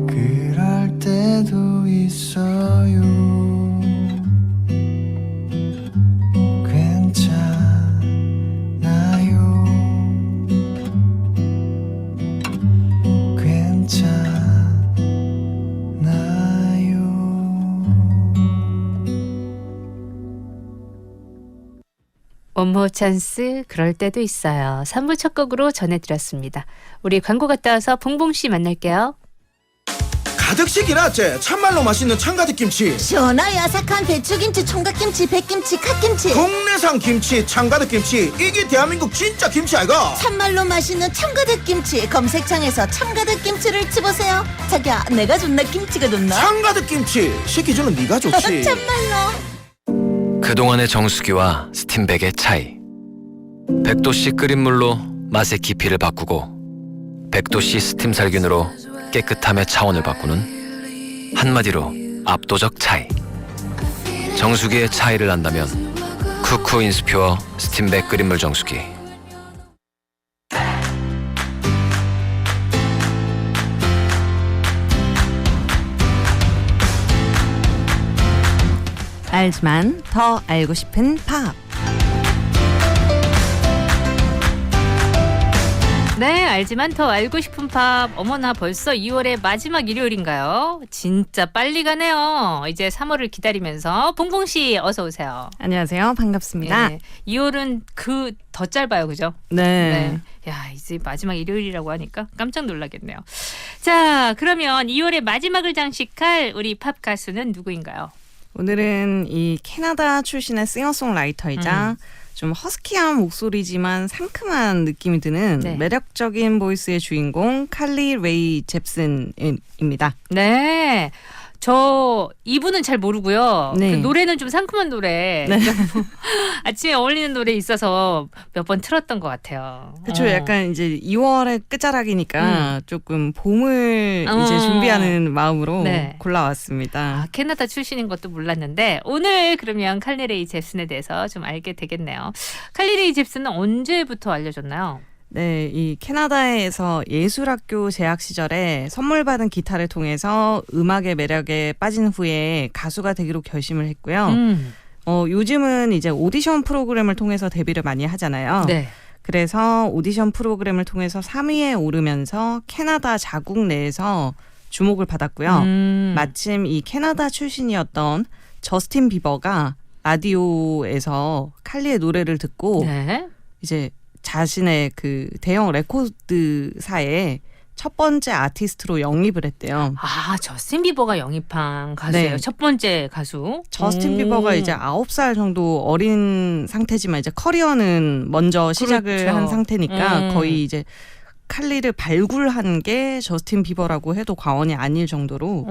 그럴 때도 있어요. 괜찮아요. 원모 찬스 그럴 때도 있어요. 3부 첫 곡으로 전해드렸습니다. 우리 광고 갔다 와서 봉봉씨 만날게요. 가득식이라 참말로 맛있는 참가득 김치, 시원하고 야삭한 배추김치, 총각김치, 백김치, 갓김치, 국내산 김치, 참가득 김치. 이게 대한민국 진짜 김치 아이가? 참말로 맛있는 참가득 김치. 검색창에서 참가득 김치를 치보세요. 자기야, 내가 좋나 김치가 좋나? 참가득 김치 시키주는 네가 좋지. 참말로. 그동안의 정수기와 스팀백의 차이. 100도씨 끓인 물로 맛의 깊이를 바꾸고 100도씨 스팀 살균으로 깨끗함의 차원을 바꾸는 한마디로 압도적 차이. 정수기의 차이를 안다면 쿠쿠 인스퓨어 스팀백 끓인물 정수기. 알지만 더 알고 싶은 팝. 네, 알지만 더 알고 싶은 팝. 어머나 벌써 2월의 마지막 일요일인가요? 진짜 빨리 가네요. 이제 3월을 기다리면서 봉봉씨 어서 오세요. 안녕하세요. 반갑습니다. 네, 2월은 더 짧아요. 그죠? 네. 야, 이제 마지막 일요일이라고 하니까 깜짝 놀라겠네요. 자, 그러면 2월의 마지막을 장식할 우리 팝 가수는 누구인가요? 오늘은 이 캐나다 출신의 싱어송라이터이자 좀 허스키한 목소리지만 상큼한 느낌이 드는 네. 매력적인 보이스의 주인공 칼리 레이 잽슨입니다. 네. 저 이분은 잘 모르고요. 네. 그 노래는 좀 상큼한 노래. 네. 아침에 어울리는 노래 있어서 몇 번 틀었던 것 같아요. 그렇죠. 약간 이제 2월의 끝자락이니까 조금 봄을 어. 이제 준비하는 마음으로 네. 골라왔습니다. 아, 캐나다 출신인 것도 몰랐는데 오늘 그러면 칼리 레이 잽슨에 대해서 좀 알게 되겠네요. 칼리 레이 잽슨은 언제부터 알려졌나요? 네, 이 캐나다에서 예술학교 재학 시절에 선물 받은 기타를 통해서 음악의 매력에 빠진 후에 가수가 되기로 결심을 했고요. 요즘은 이제 오디션 프로그램을 통해서 데뷔를 많이 하잖아요. 네. 그래서 오디션 프로그램을 통해서 3위에 오르면서 캐나다 자국 내에서 주목을 받았고요. 마침 이 캐나다 출신이었던 저스틴 비버가 라디오에서 칼리의 노래를 듣고 네. 이제 자신의 그 대형 레코드사에 첫 번째 아티스트로 영입을 했대요. 아, 저스틴 비버가 영입한 가수예요. 네. 첫 번째 가수. 저스틴 비버가 이제 9살 정도 어린 상태지만 이제 커리어는 먼저 시작을 그렇죠. 한 상태니까 거의 이제 칼리를 발굴한 게 저스틴 비버라고 해도 과언이 아닐 정도로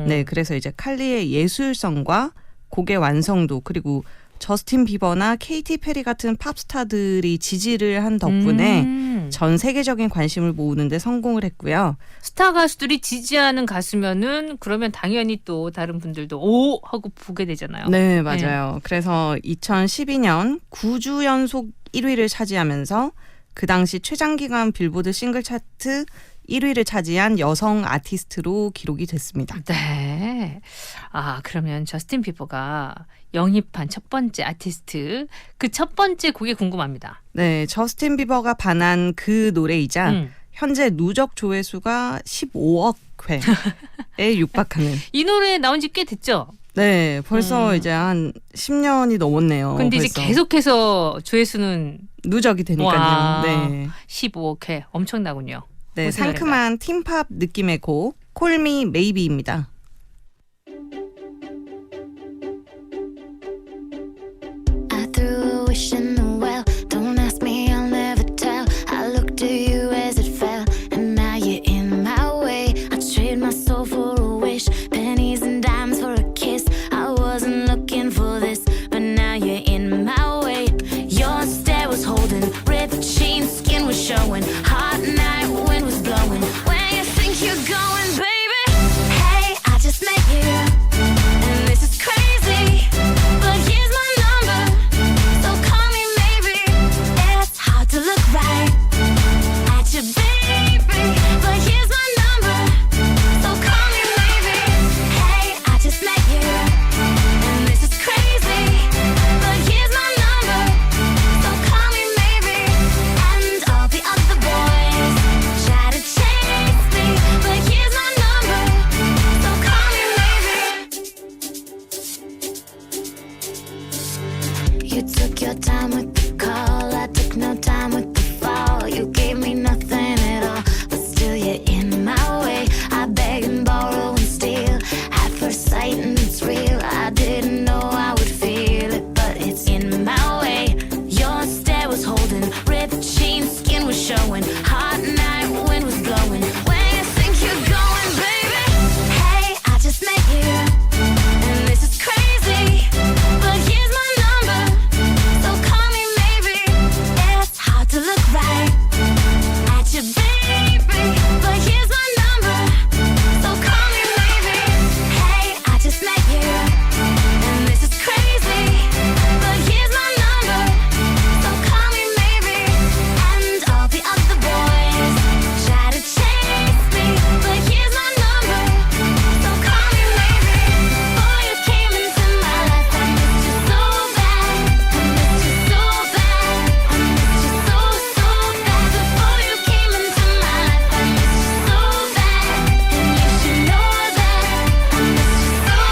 네, 그래서 이제 칼리의 예술성과 곡의 완성도 그리고 저스틴 비버나 케이티 페리 같은 팝스타들이 지지를 한 덕분에 전 세계적인 관심을 모으는 데 성공을 했고요. 스타 가수들이 지지하는 가수면은 그러면 당연히 또 다른 분들도 오 하고 보게 되잖아요. 네, 맞아요. 그래서 2012년 9주 연속 1위를 차지하면서 그 당시 최장기간 빌보드 싱글 차트 1위를 차지한 여성 아티스트로 기록이 됐습니다. 네. 아, 그러면 저스틴 비버가 영입한 첫 번째 아티스트, 그 첫 번째 곡이 궁금합니다. 네, 저스틴 비버가 반한 그 노래이자 현재 누적 조회수가 15억 회에 육박하는. 이 노래 나온 지 꽤 됐죠? 네, 벌써 이제 한 10년이 넘었네요. 근데 벌써. 이제 계속해서 조회수는 누적이 되니까요. 와, 네. 15억 회 엄청나군요. 네, 무슨 노래인가요? 상큼한 팀팝 느낌의 곡 Call Me Maybe입니다. I threw a wish in the well. Don't ask me, I'll never tell. I looked to you as it fell, and now you're in my way. I trade my soul for a wish, pennies and dimes for a kiss. I wasn't looking for this, but now you're in my way. Your stare was holding, ripped jeans, skin was showing. Hot night, wind was blowing. Where you think you're going, baby? Hey, I just met you, and this is crazy. But here's my number, so call me maybe. It's hard to look right at you, baby. But here's my number, so call me maybe. Hey, I just met you, and this is crazy. But here's my number, so call me maybe. And all the other boys try to chase me, but here's my number, so call me maybe. You took your time with the call, I took no time with the fall. You gave me nothing at all, but still you're in my way. I beg and borrow and steal at first sight, and it's real. I didn't know I would feel it, but it's in my way. Your stare was holding, ripped jeans, skin was showing. Hot night, wind was blowing. Where you think you're going, baby? Hey, I just met you, and this is crazy. But here's my number, so call me maybe. It's hard to look right at you, baby. But here's my number, so call me maybe. Hey, I just met you, and this is crazy. But here's my number, so call me maybe. And all the other boys try to chase me, but here's my number, so call me maybe. Before you came into my life, I missed you so bad. I missed you so bad. I missed you so, so bad. Before you came into my life, I missed you so bad. And you should know that I missed you so,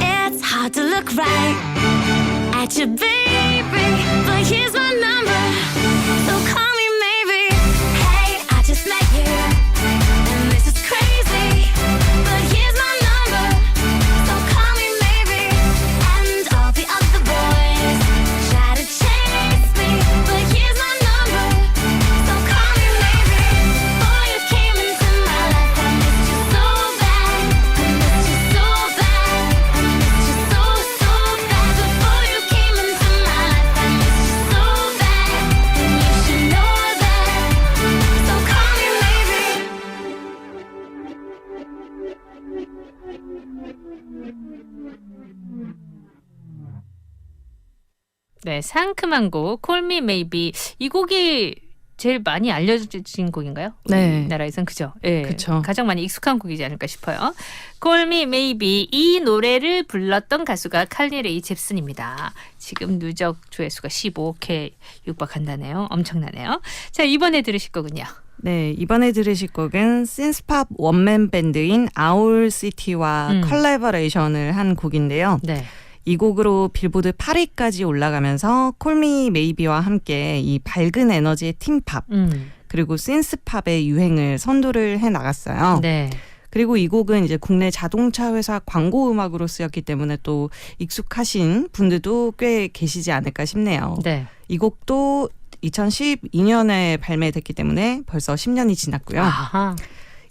It's hard to look right at you, baby. But here's my number, so call me maybe. Hey, I just met you, and this is crazy. But here's my number, so call me maybe. And all the other boys try to chase me, but here's my number, so call me maybe. Before you came into my life, I missed you so bad. I missed you so bad. I missed you so, so bad. Before you came into my life, I missed you so bad. And you should know that, so call me maybe. 네, 상큼한 곡 Call Me Maybe. 이 곡이 제일 많이 알려진 곡인가요? 네. 우리나라에선 그죠? 예. 그쵸. 가장 많이 익숙한 곡이지 않을까 싶어요. Call Me Maybe. 이 노래를 불렀던 가수가 칼리 레이 잽슨입니다. 지금 누적 조회수가 15억 육박한다네요. 엄청나네요. 자, 이번에 들으실 거군요. 네, 이번에 들으실 곡은 신스팝 원맨 밴드인 아울시티와 컬래버레이션을 한 곡인데요. 네. 이 곡으로 빌보드 8위까지 올라가면서 콜미 메이비와 함께 이 밝은 에너지의 팀팝 그리고 신스팝의 유행을 선도를 해 나갔어요. 네. 그리고 이 곡은 이제 국내 자동차 회사 광고 음악으로 쓰였기 때문에 또 익숙하신 분들도 꽤 계시지 않을까 싶네요. 네. 이 곡도 2012년에 발매됐기 때문에 벌써 10년이 지났고요. 아하.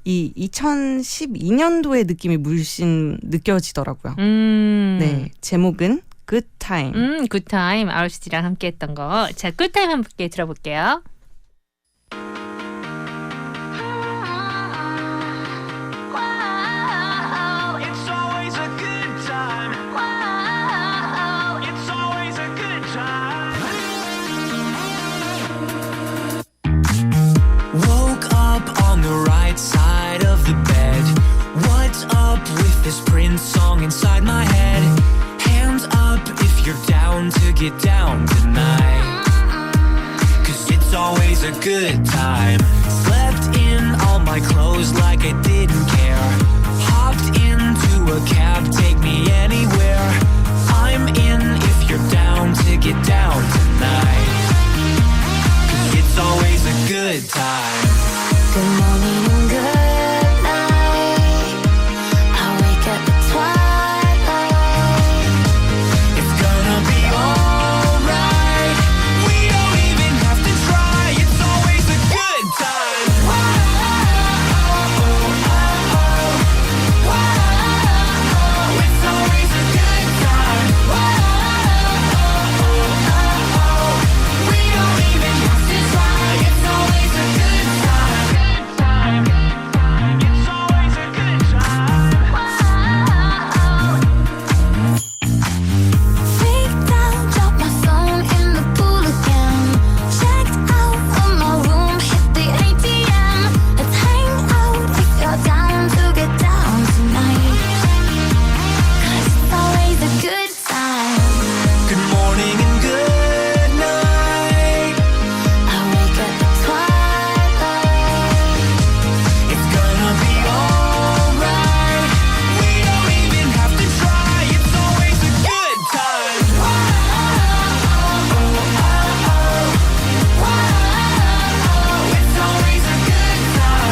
이 2012년도의 느낌이 물씬 느껴지더라고요. 네, 제목은 Good Time. Good Time. 아울시티랑 함께 했던 거. 자, Good Time 함께 들어볼게요. Why a good time. Slept in all my clothes like I didn't care. Hopped into a cab, take me anywhere. I'm in if you're down to get down tonight. 'Cause it's always a good time. Good morning and good night. I wake up at twilight. It's gonna be alright. We don't even have to try. It's always a good time. It's always a good time. We don't even have to try. It's always a good time. It's always a good time. Freaked out, dropped my phone in the pool again. Checked out of my room, hit the ATM. Let's hang out if you're down to get down tonight. 'Cause it's always a good time. Good morning and good night. I wake up at twilight. It's gonna be alright. We don't even have to try. It's always a good time. It's always a good time.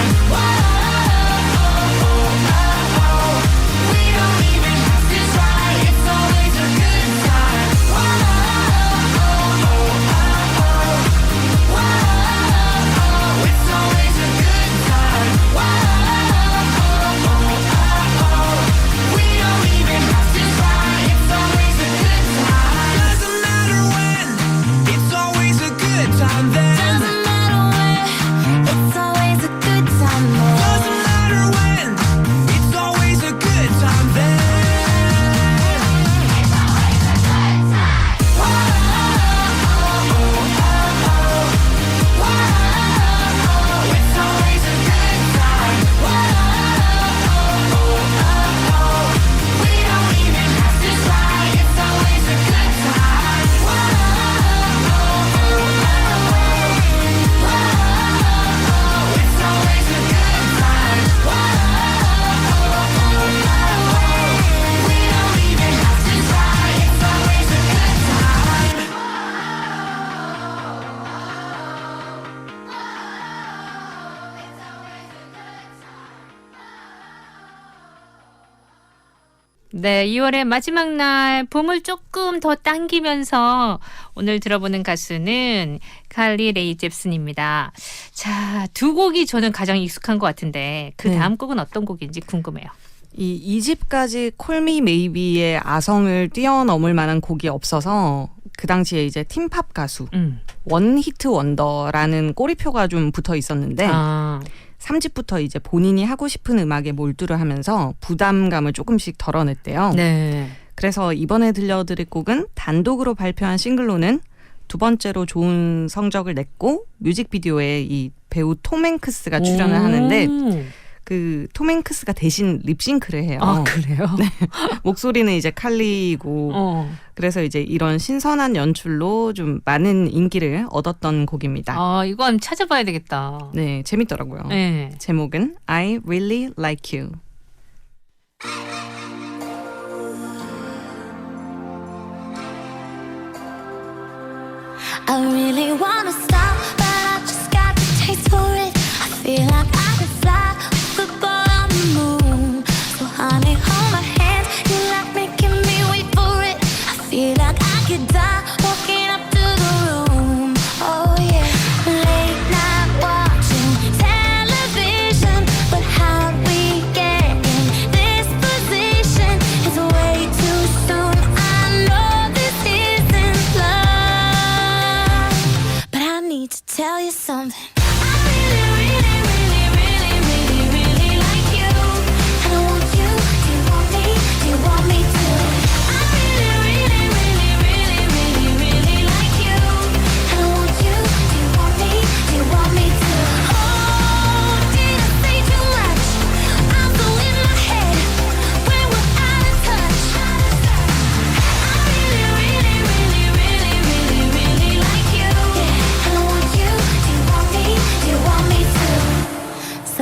We don't even have to try. It's always a good time. It's always a good time. We don't even have to try. It's always a good time. Doesn't matter when. It's always a good time then. Doesn't matter where, it's always a good time there. Doesn't matter when. It's always a good time then. It's always a good time. We don't even have to try. It's always a good time. It's always a good time. We don't even have to try. It's always a good time. 네, 2월의 마지막 날 봄을 조금 더 당기면서 오늘 들어보는 가수는 칼리 레이 잽슨입니다. 자, 두 곡이 저는 가장 익숙한 것 같은데 그 다음 곡은 어떤 곡인지 궁금해요. 이 2집까지 콜미 메이비의 아성을 뛰어넘을 만한 곡이 없어서 그 당시에 이제 팀팝 가수 원 히트 원더라는 꼬리표가 좀 붙어 있었는데 3집부터 이제 본인이 하고 싶은 음악에 몰두를 하면서 부담감을 조금씩 덜어냈대요. 네. 그래서 이번에 들려드릴 곡은 단독으로 발표한 싱글로는 두 번째로 좋은 성적을 냈고 뮤직비디오에 이 배우 톰 행크스가 출연을 하는데 그 톰 행크스가 대신 립싱크를 해요. 아, 그래요? 네. 목소리는 이제 칼리고 그래서 이제 이런 신선한 연출로 좀 많은 인기를 얻었던 곡입니다. 아, 이거 한번 찾아봐야 되겠다. 네, 재밌더라고요. 네. 제목은 I Really Like You. I really wanna stop, but I just got the taste for it. I feel like I could fly with the ball on the moon. So honey, hold my hand, you like making me wait for it. I feel like I could die walking up to the room. Oh yeah, late night watching television, but how we get in this position is way too soon. I know this isn't love, but I need to tell you something. I really, really, really,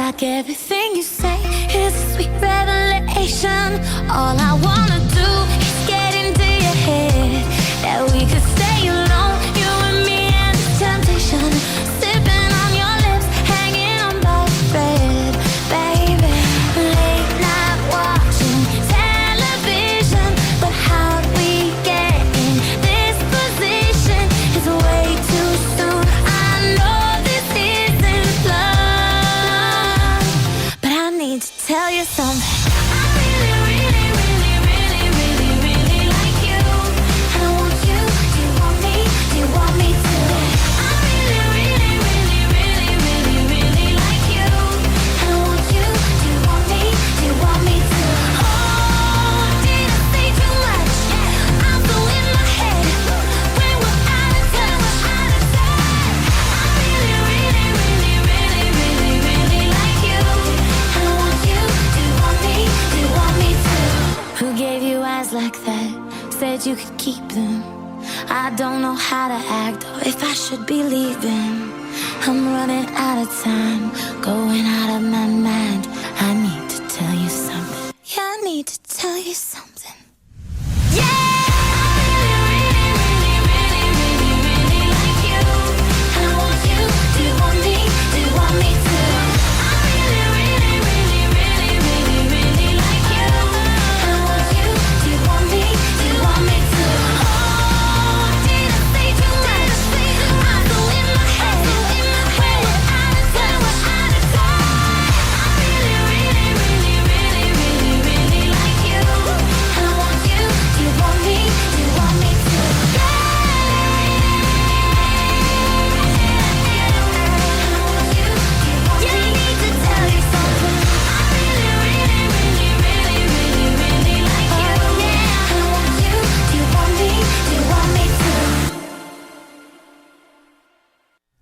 like everything you say is a sweet revelation. All I wanna do is get into your head, that we could stay alone, you and me and the temptation, sipping on your lips, hanging on by a thread, baby. Late night watching television, but how do we get in this position? It's way too soon. I know this isn't love, but I need to tell you something. Like that, said you could keep them. I don't know how to act or if I should be leaving. I'm running out of time, going out of my mind. I need to tell you something. Yeah, I need to tell you something. Yeah!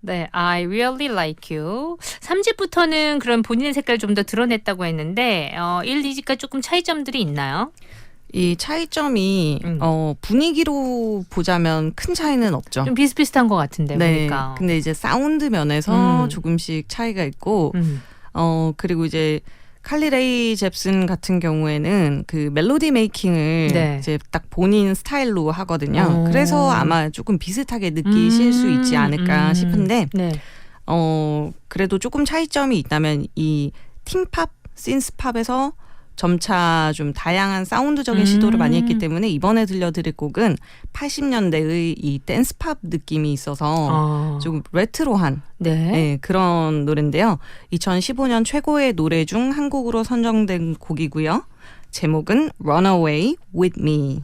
네, I really like you. 3집부터는 그런 본인의 색깔을 좀 더 드러냈다고 했는데 1, 2집과 조금 차이점들이 있나요? 이 차이점이 분위기로 보자면 큰 차이는 없죠. 좀 비슷비슷한 것 같은데 네, 보니까. 근데 이제 사운드 면에서 조금씩 차이가 있고 그리고 이제 칼리 레이 잽슨 같은 경우에는 그 멜로디 메이킹을 네. 이제 딱 본인 스타일로 하거든요. 그래서 아마 조금 비슷하게 느끼실 수 있지 않을까 싶은데 네. 그래도 조금 차이점이 있다면 이 틴팝, 신스팝에서 점차 좀 다양한 사운드적인 시도를 많이 했기 때문에 이번에 들려드릴 곡은 80년대의 이 댄스팝 느낌이 있어서 조금 레트로한 네, 그런 노래인데요. 2015년 최고의 노래 중 한 곡으로 선정된 곡이고요. 제목은 Runaway With Me.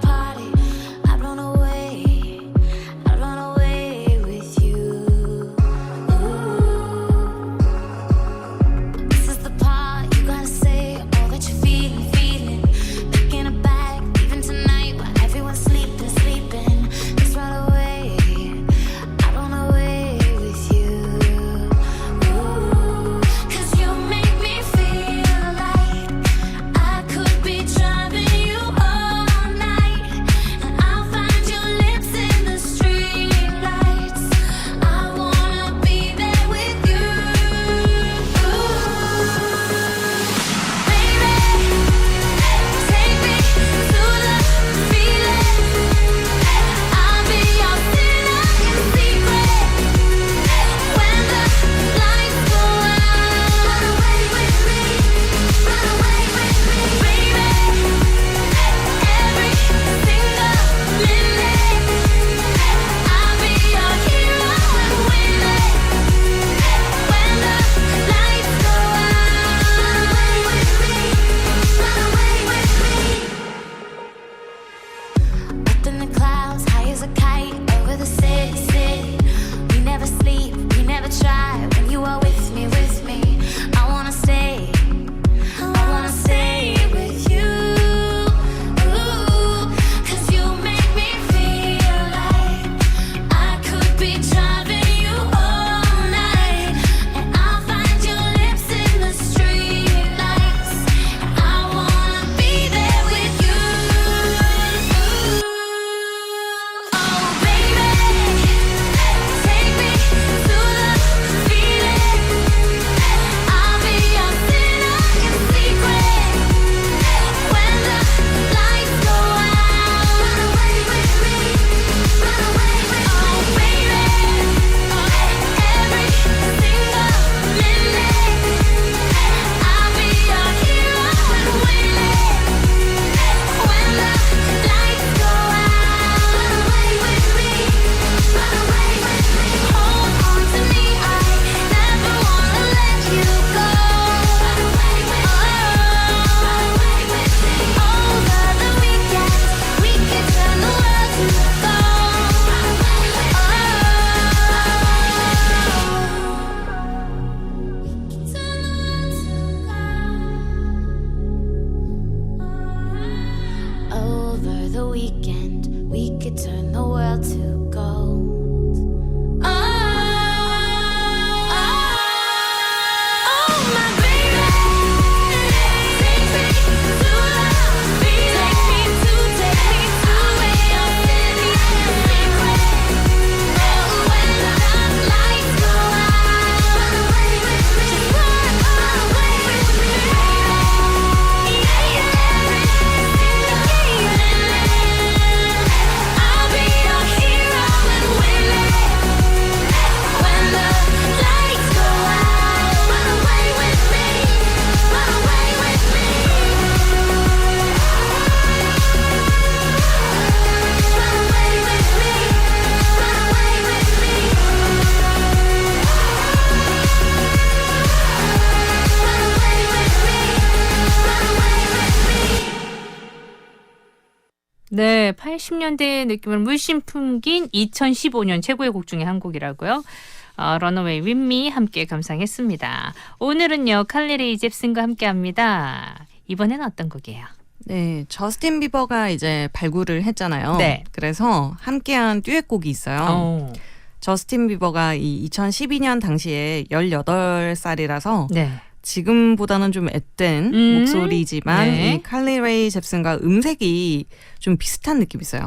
Party. I'd run away with you. weekend, we could turn the world to gold. 네, 80년대의 느낌을 물씬 풍긴 2015년 최고의 곡 중에 한 곡이라고요. Runaway With Me 함께 감상했습니다. 오늘은요, 칼리 레이 잽슨과 함께합니다. 이번엔 어떤 곡이에요? 네, 저스틴 비버가 이제 발굴을 했잖아요. 네. 그래서 함께한 듀엣곡이 있어요. 저스틴 비버가 이 2012년 당시에 18살이라서 네. 지금보다는 좀 앳된 목소리지만 네. 이 칼리 레이 잽슨과 음색이 좀 비슷한 느낌이 있어요.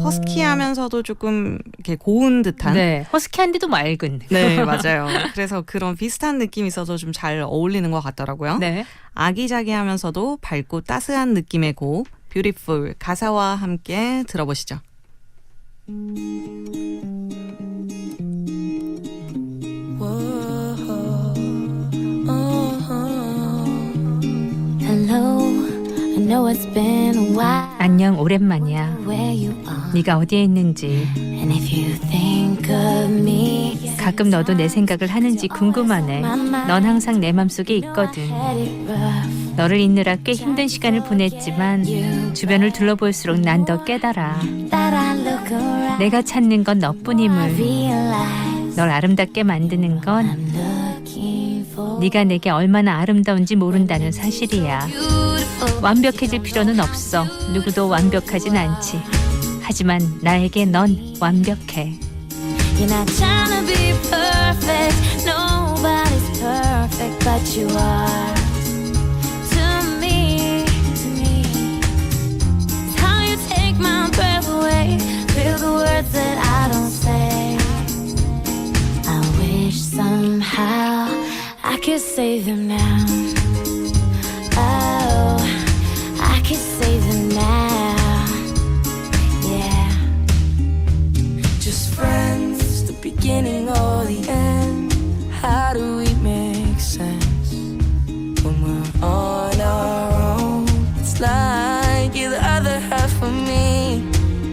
허스키하면서도 조금 이렇게 고운 듯한. 네, 허스키한데도 맑은. 네, 맞아요. 그래서 그런 비슷한 느낌이 있어서 좀 잘 어울리는 것 같더라고요. 네. 아기자기하면서도 밝고 따스한 느낌의 곡 Beautiful 가사와 함께 들어보시죠. know it's been a while. 안녕, 오랜만이야. Where you are. 네가 어디에 있는지. And if you think of me. 가끔 너도 내 생각을 하는지 궁금하네. 넌 항상 내 맘속에 있거든. 너를 잊느라 꽤 힘든 시간을 보냈지만 주변을 둘러볼수록 난 더 깨달아. 내가 찾는 건 너뿐임을. 널 아름답게 만드는 건 네가 내게 얼마나 아름다운지 모른다는 사실이야. 완벽해질 필요는 없어. 누구도 완벽하진 않지. 하지만 나에게 넌 완벽해. You're not trying to be perfect. Nobody's perfect, but you are. To me, it's how you take my breath away. Feel the words that I don't say. I wish somehow I could save them now. Oh, I could save them now. Yeah. Just friends, the beginning or the end. How do we make sense when we're on our own? It's like you're the other half of me.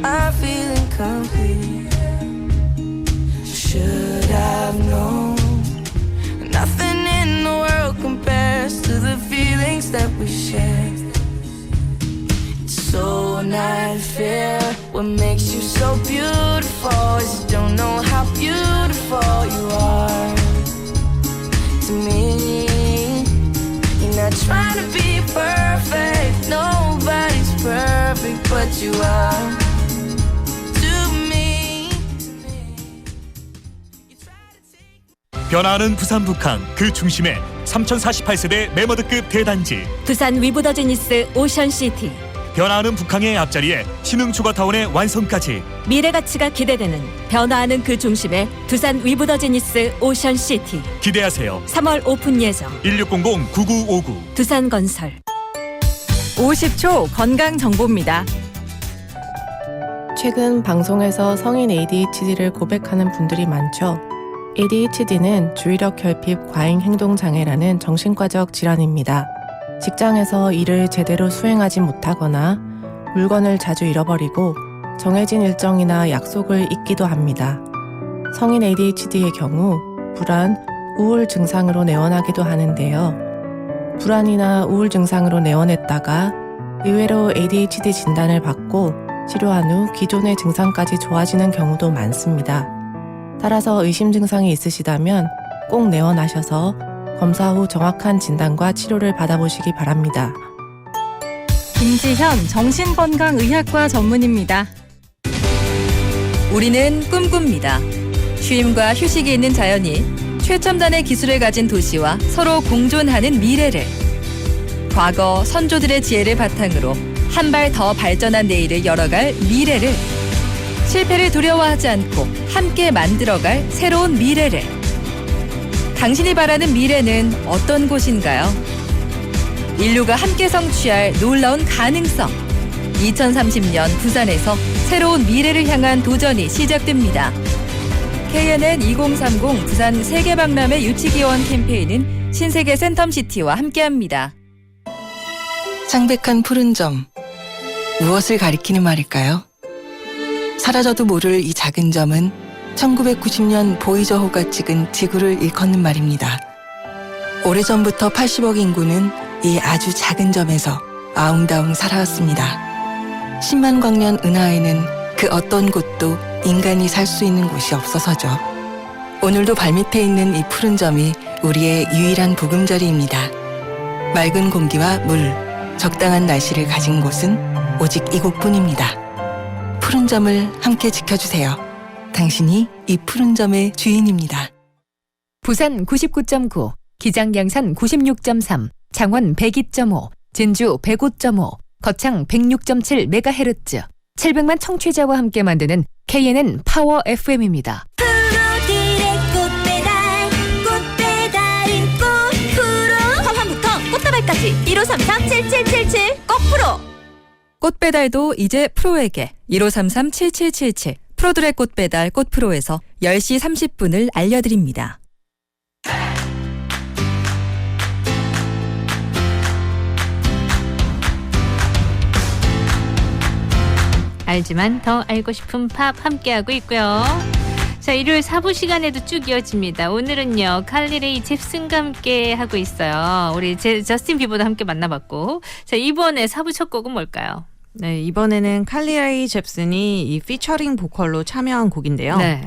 I feel incomplete. Should have known. Nothing in the world compares to the feelings that we share. It's so not fair. What makes you so beautiful is you don't know how beautiful you are to me. You're not trying to be perfect. Nobody's perfect, but you are. 변화하는 부산 북항 그 중심에 3048세대 메머드급 대단지 두산 위브더지니스 오션시티. 변화하는 북항의 앞자리에 신흥초가타운의 완성까지 미래 가치가 기대되는 변화하는 그 중심에 두산 위브더지니스 오션시티. 기대하세요. 3월 오픈 예정. 1600-9959 두산건설. 50초 건강 정보입니다. 최근 방송에서 성인 ADHD를 고백하는 분들이 많죠. ADHD는 주의력 결핍 과잉 행동 장애라는 정신과적 질환입니다. 직장에서 일을 제대로 수행하지 못하거나 물건을 자주 잃어버리고 정해진 일정이나 약속을 잊기도 합니다. 성인 ADHD의 경우 불안, 우울 증상으로 내원하기도 하는데요. 불안이나 우울 증상으로 내원했다가 의외로 ADHD 진단을 받고 치료한 후 기존의 증상까지 좋아지는 경우도 많습니다. 따라서 의심 증상이 있으시다면 꼭 내원하셔서 검사 후 정확한 진단과 치료를 받아보시기 바랍니다. 김지현 정신건강의학과 전문의입니다. 우리는 꿈꿉니다. 쉼과 휴식이 있는 자연이 최첨단의 기술을 가진 도시와 서로 공존하는 미래를, 과거 선조들의 지혜를 바탕으로 한 발 더 발전한 내일을 열어갈 미래를, 실패를 두려워하지 않고 함께 만들어갈 새로운 미래를. 당신이 바라는 미래는 어떤 곳인가요? 인류가 함께 성취할 놀라운 가능성. 2030년 부산에서 새로운 미래를 향한 도전이 시작됩니다. KNN 2030 부산 세계박람회 유치기원 캠페인은 신세계 센텀시티와 함께합니다. 창백한 푸른 점, 무엇을 가리키는 말일까요? 사라져도 모를 이 작은 점은 1990년 보이저호가 찍은 지구를 일컫는 말입니다. 오래전부터 80억 인구는 이 아주 작은 점에서 아웅다웅 살아왔습니다. 10만 광년 은하에는 그 어떤 곳도 인간이 살 수 있는 곳이 없어서죠. 오늘도 발밑에 있는 이 푸른 점이 우리의 유일한 보금자리입니다. 맑은 공기와 물, 적당한 날씨를 가진 곳은 오직 이곳뿐입니다. 푸른 점을 함께 지켜주세요. 당신이 이 푸른 점의 주인입니다. 부산 99.9, 기장 양산 96.3, 창원 102.5, 진주 105.5, 거창 106.7MHz, 700만 청취자와 함께 만드는 KNN 파워 FM입니다. 프로들의 꽃배달 꽃배달인 꽃프로 화환부터 꽃다발까지 1533-7777 꽃프로. 꽃배달도 이제 프로에게 1533-7777 프로들의 꽃배달 꽃프로에서 10시 30분을 알려드립니다. 알지만 더 알고 싶은 팝 함께하고 있고요. 자, 일요일 4부 시간에도 쭉 이어집니다. 오늘은요, 칼리레이 잽슨과 함께 하고 있어요. 우리 저스틴 비버도 함께 만나봤고. 자, 이번에 4부 첫 곡은 뭘까요? 네, 이번에는 칼리레이 잽슨이 이 피처링 보컬로 참여한 곡인데요. 네.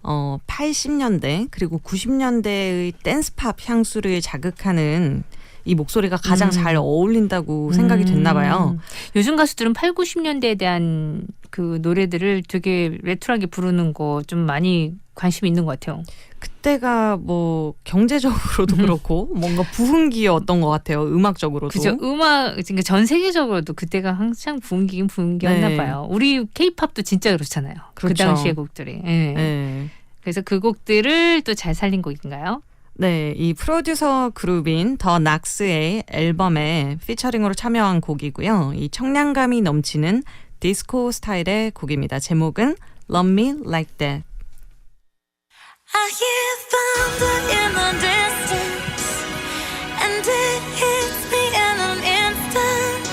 80년대 그리고 90년대의 댄스팝 향수를 자극하는 이 목소리가 가장 잘 어울린다고 생각이 됐나 봐요. 요즘 가수들은 8, 90년대에 대한 그 노래들을 되게 레트로하게 부르는 거 좀 많이 관심이 있는 것 같아요. 그때가 뭐 경제적으로도 그렇고 뭔가 부흥기였던 것 같아요. 음악적으로도. 그죠. 그러니까 전 세계적으로도 그때가 항상 부흥기였나 봐요. 우리 K-팝도 진짜 그렇잖아요. 그렇죠. 그 당시의 곡들이. 네. 네. 그래서 그 곡들을 또 잘 살린 곡인가요? 네, 이 프로듀서 그룹인 더 낙스의 앨범에 피처링으로 참여한 곡이고요. 이 청량감이 넘치는 디스코 스타일의 곡입니다. 제목은 Love Me Like That. I hear thunder in the distance, and it hits me in an instant,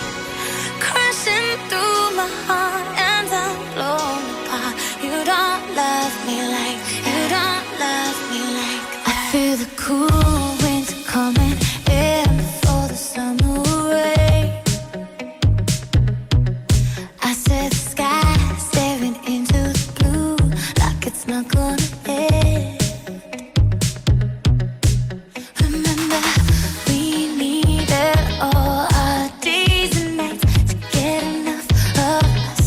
crashing through my heart, and I'm blown apart. You don't love me like, you don't love me like that. I feel the cool winds coming in before the summer rain. I said the sky staring into the blue like it's not gonna end. Remember, we needed all our days and nights to get enough of us.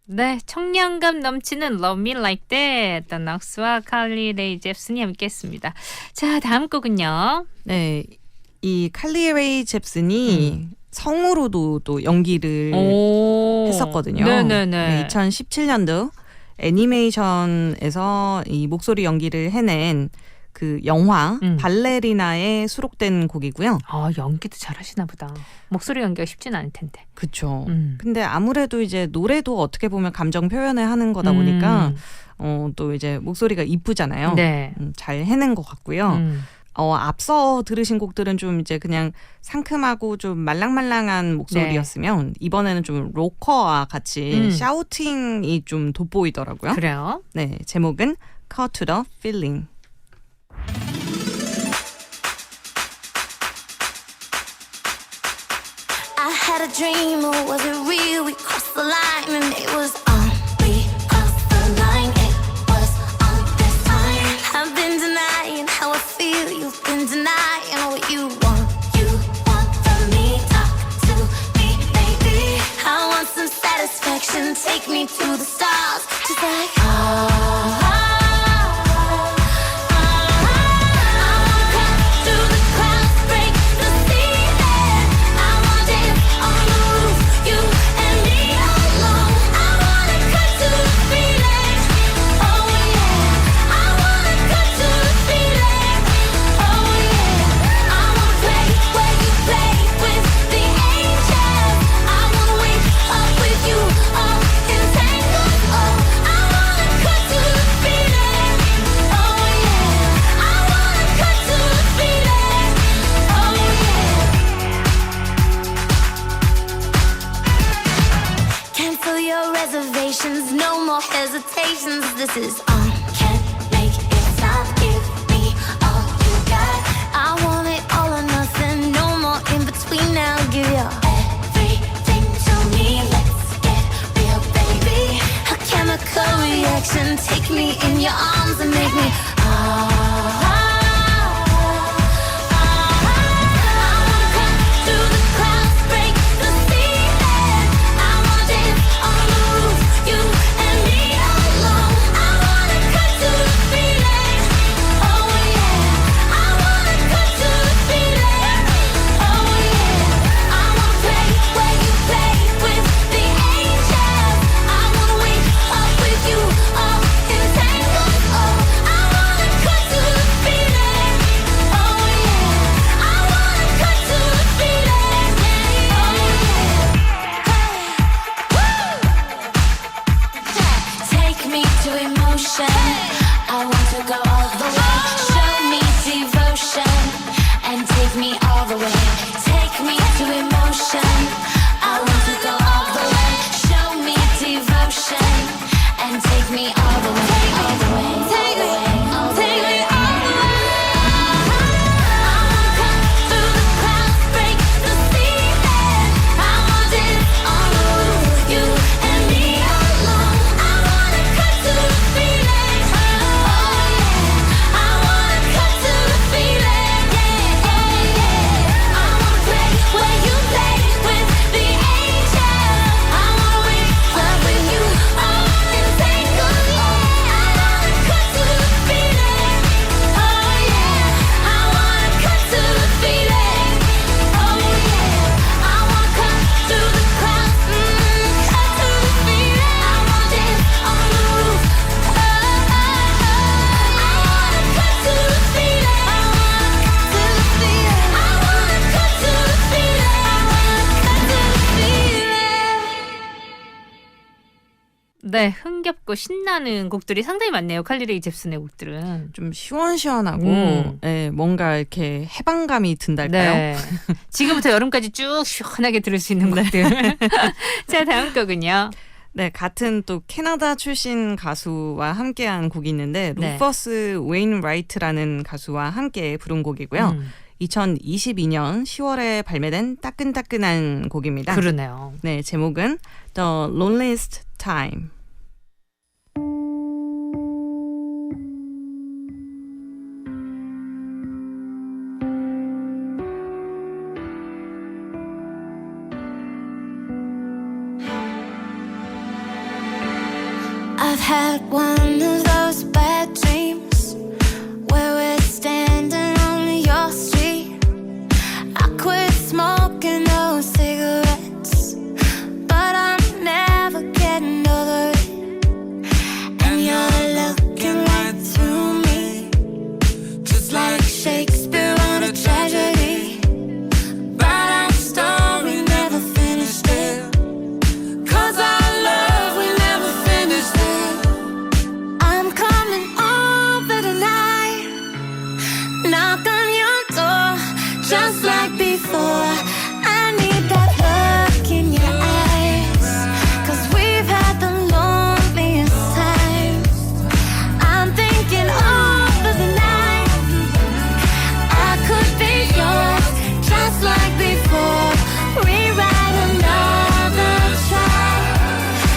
네, 청량감 넘치는 Love Me Like That, The Knox와 칼리 레이 잽슨이 함께했습니다. 자, 다음 곡은요. 네, 이 칼리 레이 잽슨이 성우로도 또 연기를 했었거든요. 네네네. 2017년도 애니메이션에서 이 목소리 연기를 해낸 그 영화 발레리나에 수록된 곡이고요. 아, 연기도 잘하시나 보다. 목소리 연기가 쉽진 않을 텐데. 그렇죠. 근데 아무래도 이제 노래도 어떻게 보면 감정 표현을 하는 거다 보니까 또 이제 목소리가 이쁘잖아요. 네. 잘 해낸 것 같고요. 앞서 들으신 곡들은 좀 이제 그냥 상큼하고 좀 말랑말랑한 목소리였으면 이번에는 좀 로커와 같이 샤우팅이 좀 돋보이더라고요. 그래요? 네, 제목은 Caught to the Feeling. I had a dream, or was it real? We crossed the line and it was on. We crossed the line, it was on this time. I've been denying how I feel, you've been denying what you want. You want from me, talk to me, baby. I want some satisfaction, take me to the stars, just like no more hesitations. This is on. Can't make it stop. Give me all you got. I want it all or nothing. No more in between now. Give your everything to me. Let's get real, baby. A chemical reaction. Take me in your arms and make me. 네, 흥겹고 신나는 곡들이 상당히 많네요. 칼리 레이 잽슨의 곡들은. 좀 시원시원하고 네, 뭔가 이렇게 해방감이 든달까요? 네. 지금부터 여름까지 쭉 시원하게 들을 수 있는 곡들. 자, 다음 곡은요. 네, 같은 또 캐나다 출신 가수와 함께한 곡이 있는데 루퍼스 웨인라이트라는 가수와 함께 부른 곡이고요. 2022년 10월에 발매된 따끈따끈한 곡입니다. 그러네요. 네, 제목은 The Loneliest Time. I've had one of those bad dreams where we're standing on your street. I quit smoking those cigarettes, but I'm never getting over it. And you're looking right through me, just like Shakespeare on a tragedy. But our story never finished there, 'cause our love, we never finished there. I'm coming over tonight, knock on your door, just like before. I need that look in your eyes, 'cause we've had the loneliest times. I'm thinking over the night, I could be yours, just like before. Rewrite another track,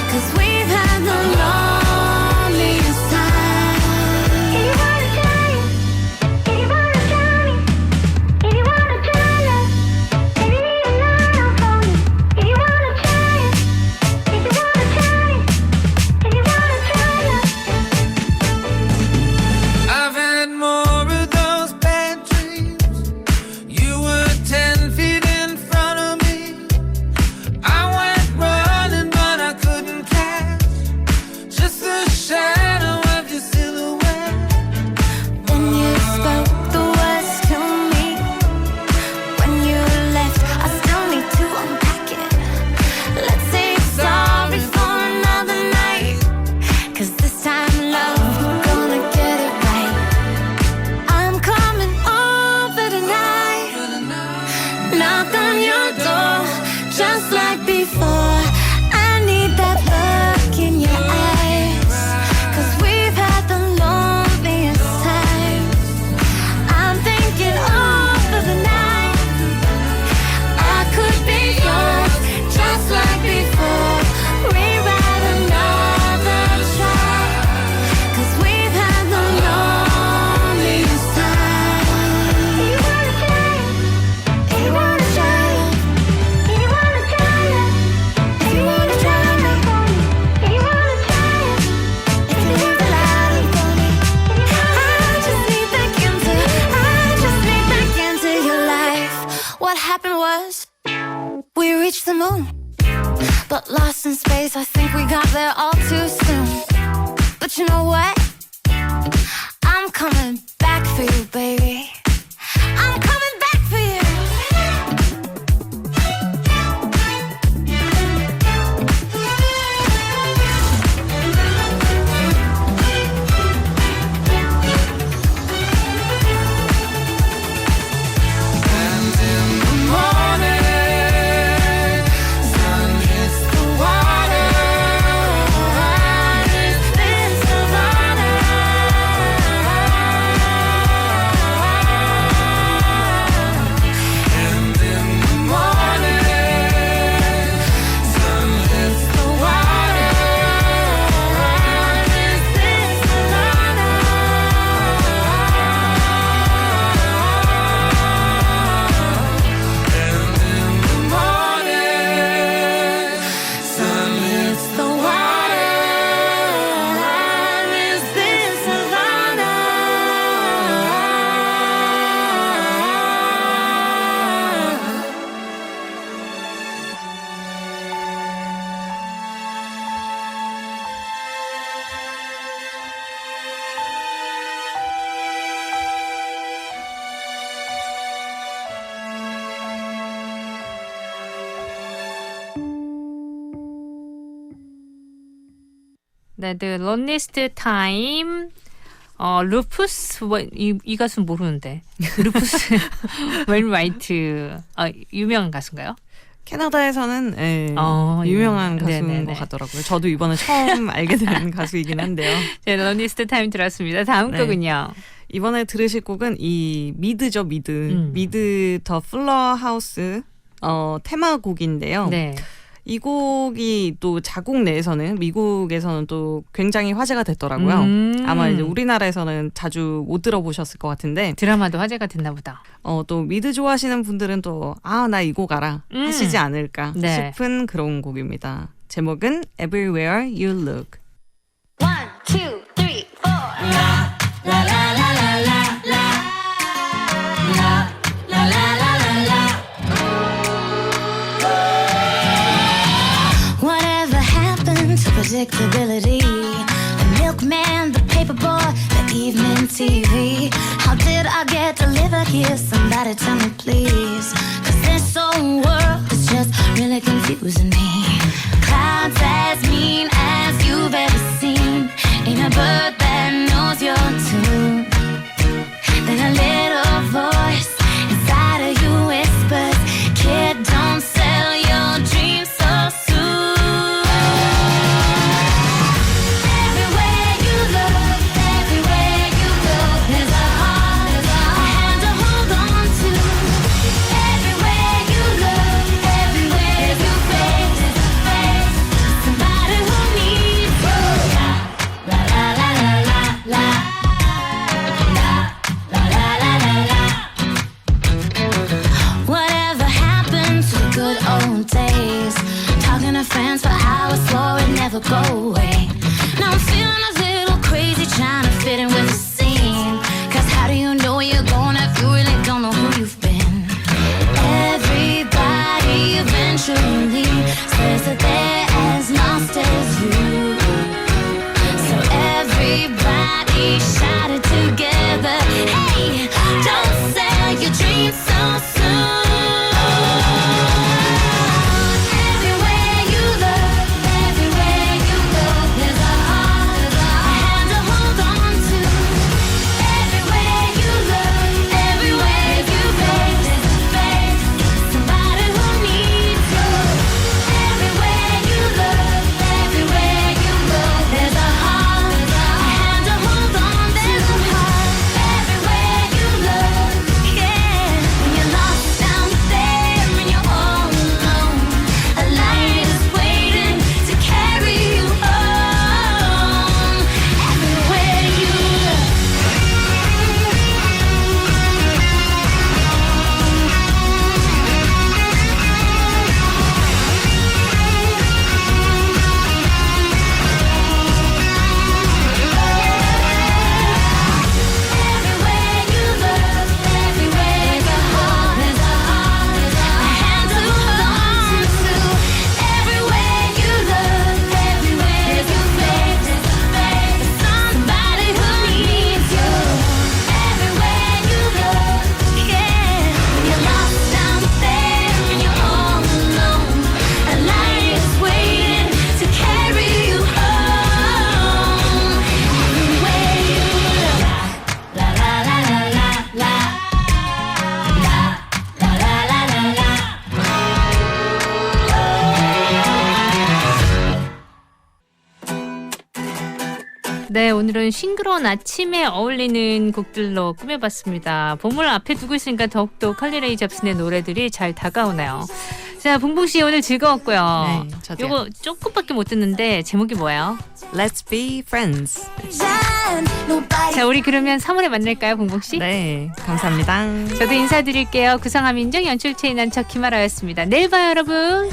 'cause we've had the loneliest time. If you wanna try it, if you wanna try me, if you wanna try it, if you need a line, I'll phone you. If you wanna try it, if you wanna try it, if you wanna try it. I've had more of those bad dreams. You were 10 feet in front of me. I went running, but I couldn't catch just the shadow of your silhouette. When you spoke the words to me, when you left, I still need to unpack it. Let's say sorry for another night, 'cause this time, love, we're gonna get it right. I'm coming over tonight, knock on your door, just like before. I need that look in your eyes, 'cause we've had the loneliest times. I'm thinking over the night, I could be yours, just like before. Rewrite another track, 'cause we've had the loneliest time. If you wanna try it, if you wanna try it, if you wanna try it, if you wanna try me, if you wanna try it, if you leave the light on for me. I just need back into your life. What happened was, we reached the moon, but lost in space. I think we got there all too soon. But you know what? I'm coming back for you, baby. I'm coming back for you. And in the morning, sun hits the water. Is this Savannah? 네, The Loneliest Time. 루푸스 이 가수는 모르는데. 루푸스 웨인라이트 유명한 가수인가요? 캐나다에서는 유명한 가수인 것 같더라고요. 저도 이번에 처음 알게 된 가수이긴 한데요. 네, Loneliest Time 들었습니다. 다음 곡은요. 이번에 들으실 곡은 이 미드죠, 미드. 미드 더 플러 하우스 테마곡인데요. 네. 이 곡이 또 자국 내에서는 미국에서는 또 굉장히 화제가 됐더라고요. 아마 이제 우리나라에서는 자주 못 들어보셨을 것 같은데 드라마도 화제가 됐나 보다. 또 미드 좋아하시는 분들은 또 나 이 곡 알아 하시지 않을까 싶은 그런 곡입니다. 제목은 Everywhere You Look. 1, unpredictability. The milkman, the paperboy, the evening TV. How did I get delivered here? Somebody tell me please. Cause this whole world is just really confusing me. Clouds as mean as you've ever seen. Ain't a bird that knows your tune. Then a little voice inside of you whispers, kid, don't sell your dreams so soon. Everywhere you look, everywhere you go, there's a heart, a hand to hold on to. Everywhere you look, everywhere you face, somebody who needs you. La la la la la la. Whatever happened to the good old days? Talking to friends for hours, swore it'd never go away. Now I'm feeling a little crazy, trying to fit in with the scene. Cause how do you know where you're going if you really don't know who you've been? Everybody eventually says that they're as lost as you. So everybody shout it together. Hey, don't sell your dreams so soon. Everywhere you look, everywhere you go, there's a heart, a hand to hold on to. Everywhere you look, everywhere you face, somebody who needs you. Everywhere you look, everywhere you go, there's a heart, a hand to hold on. There's a heart everywhere you look, yeah. When you're lost down there and you're all alone, a light is waiting to carry you home. Everywhere you look. Everywhere you look, everywhere you go, there's a heart, a hand to hold on to. Everywhere you look, everywhere you face, somebody who needs you. Everywhere you look, yeah. When you're lost down there and you're all alone, a light is waiting to carry you home. Everywhere you look. La la la la la la. La la la la la la. 네, 오늘은 싱그러운 아침에 어울리는 곡들로 꾸며봤습니다. 봄을 앞에 두고 있으니까 더욱더 칼리 레이 잡슨의 노래들이 잘 다가오네요. 자, 봉봉 씨 오늘 즐거웠고요. 네, 저도요. 요거 조금밖에 못 듣는데 제목이 뭐예요? Let's be friends. 자, 우리 그러면 3월에 만날까요, 봉봉 씨? 네, 감사합니다. 저도 인사드릴게요. 구성함 인정 연출 체인한 척 김아라였습니다. 내일 봐요, 여러분.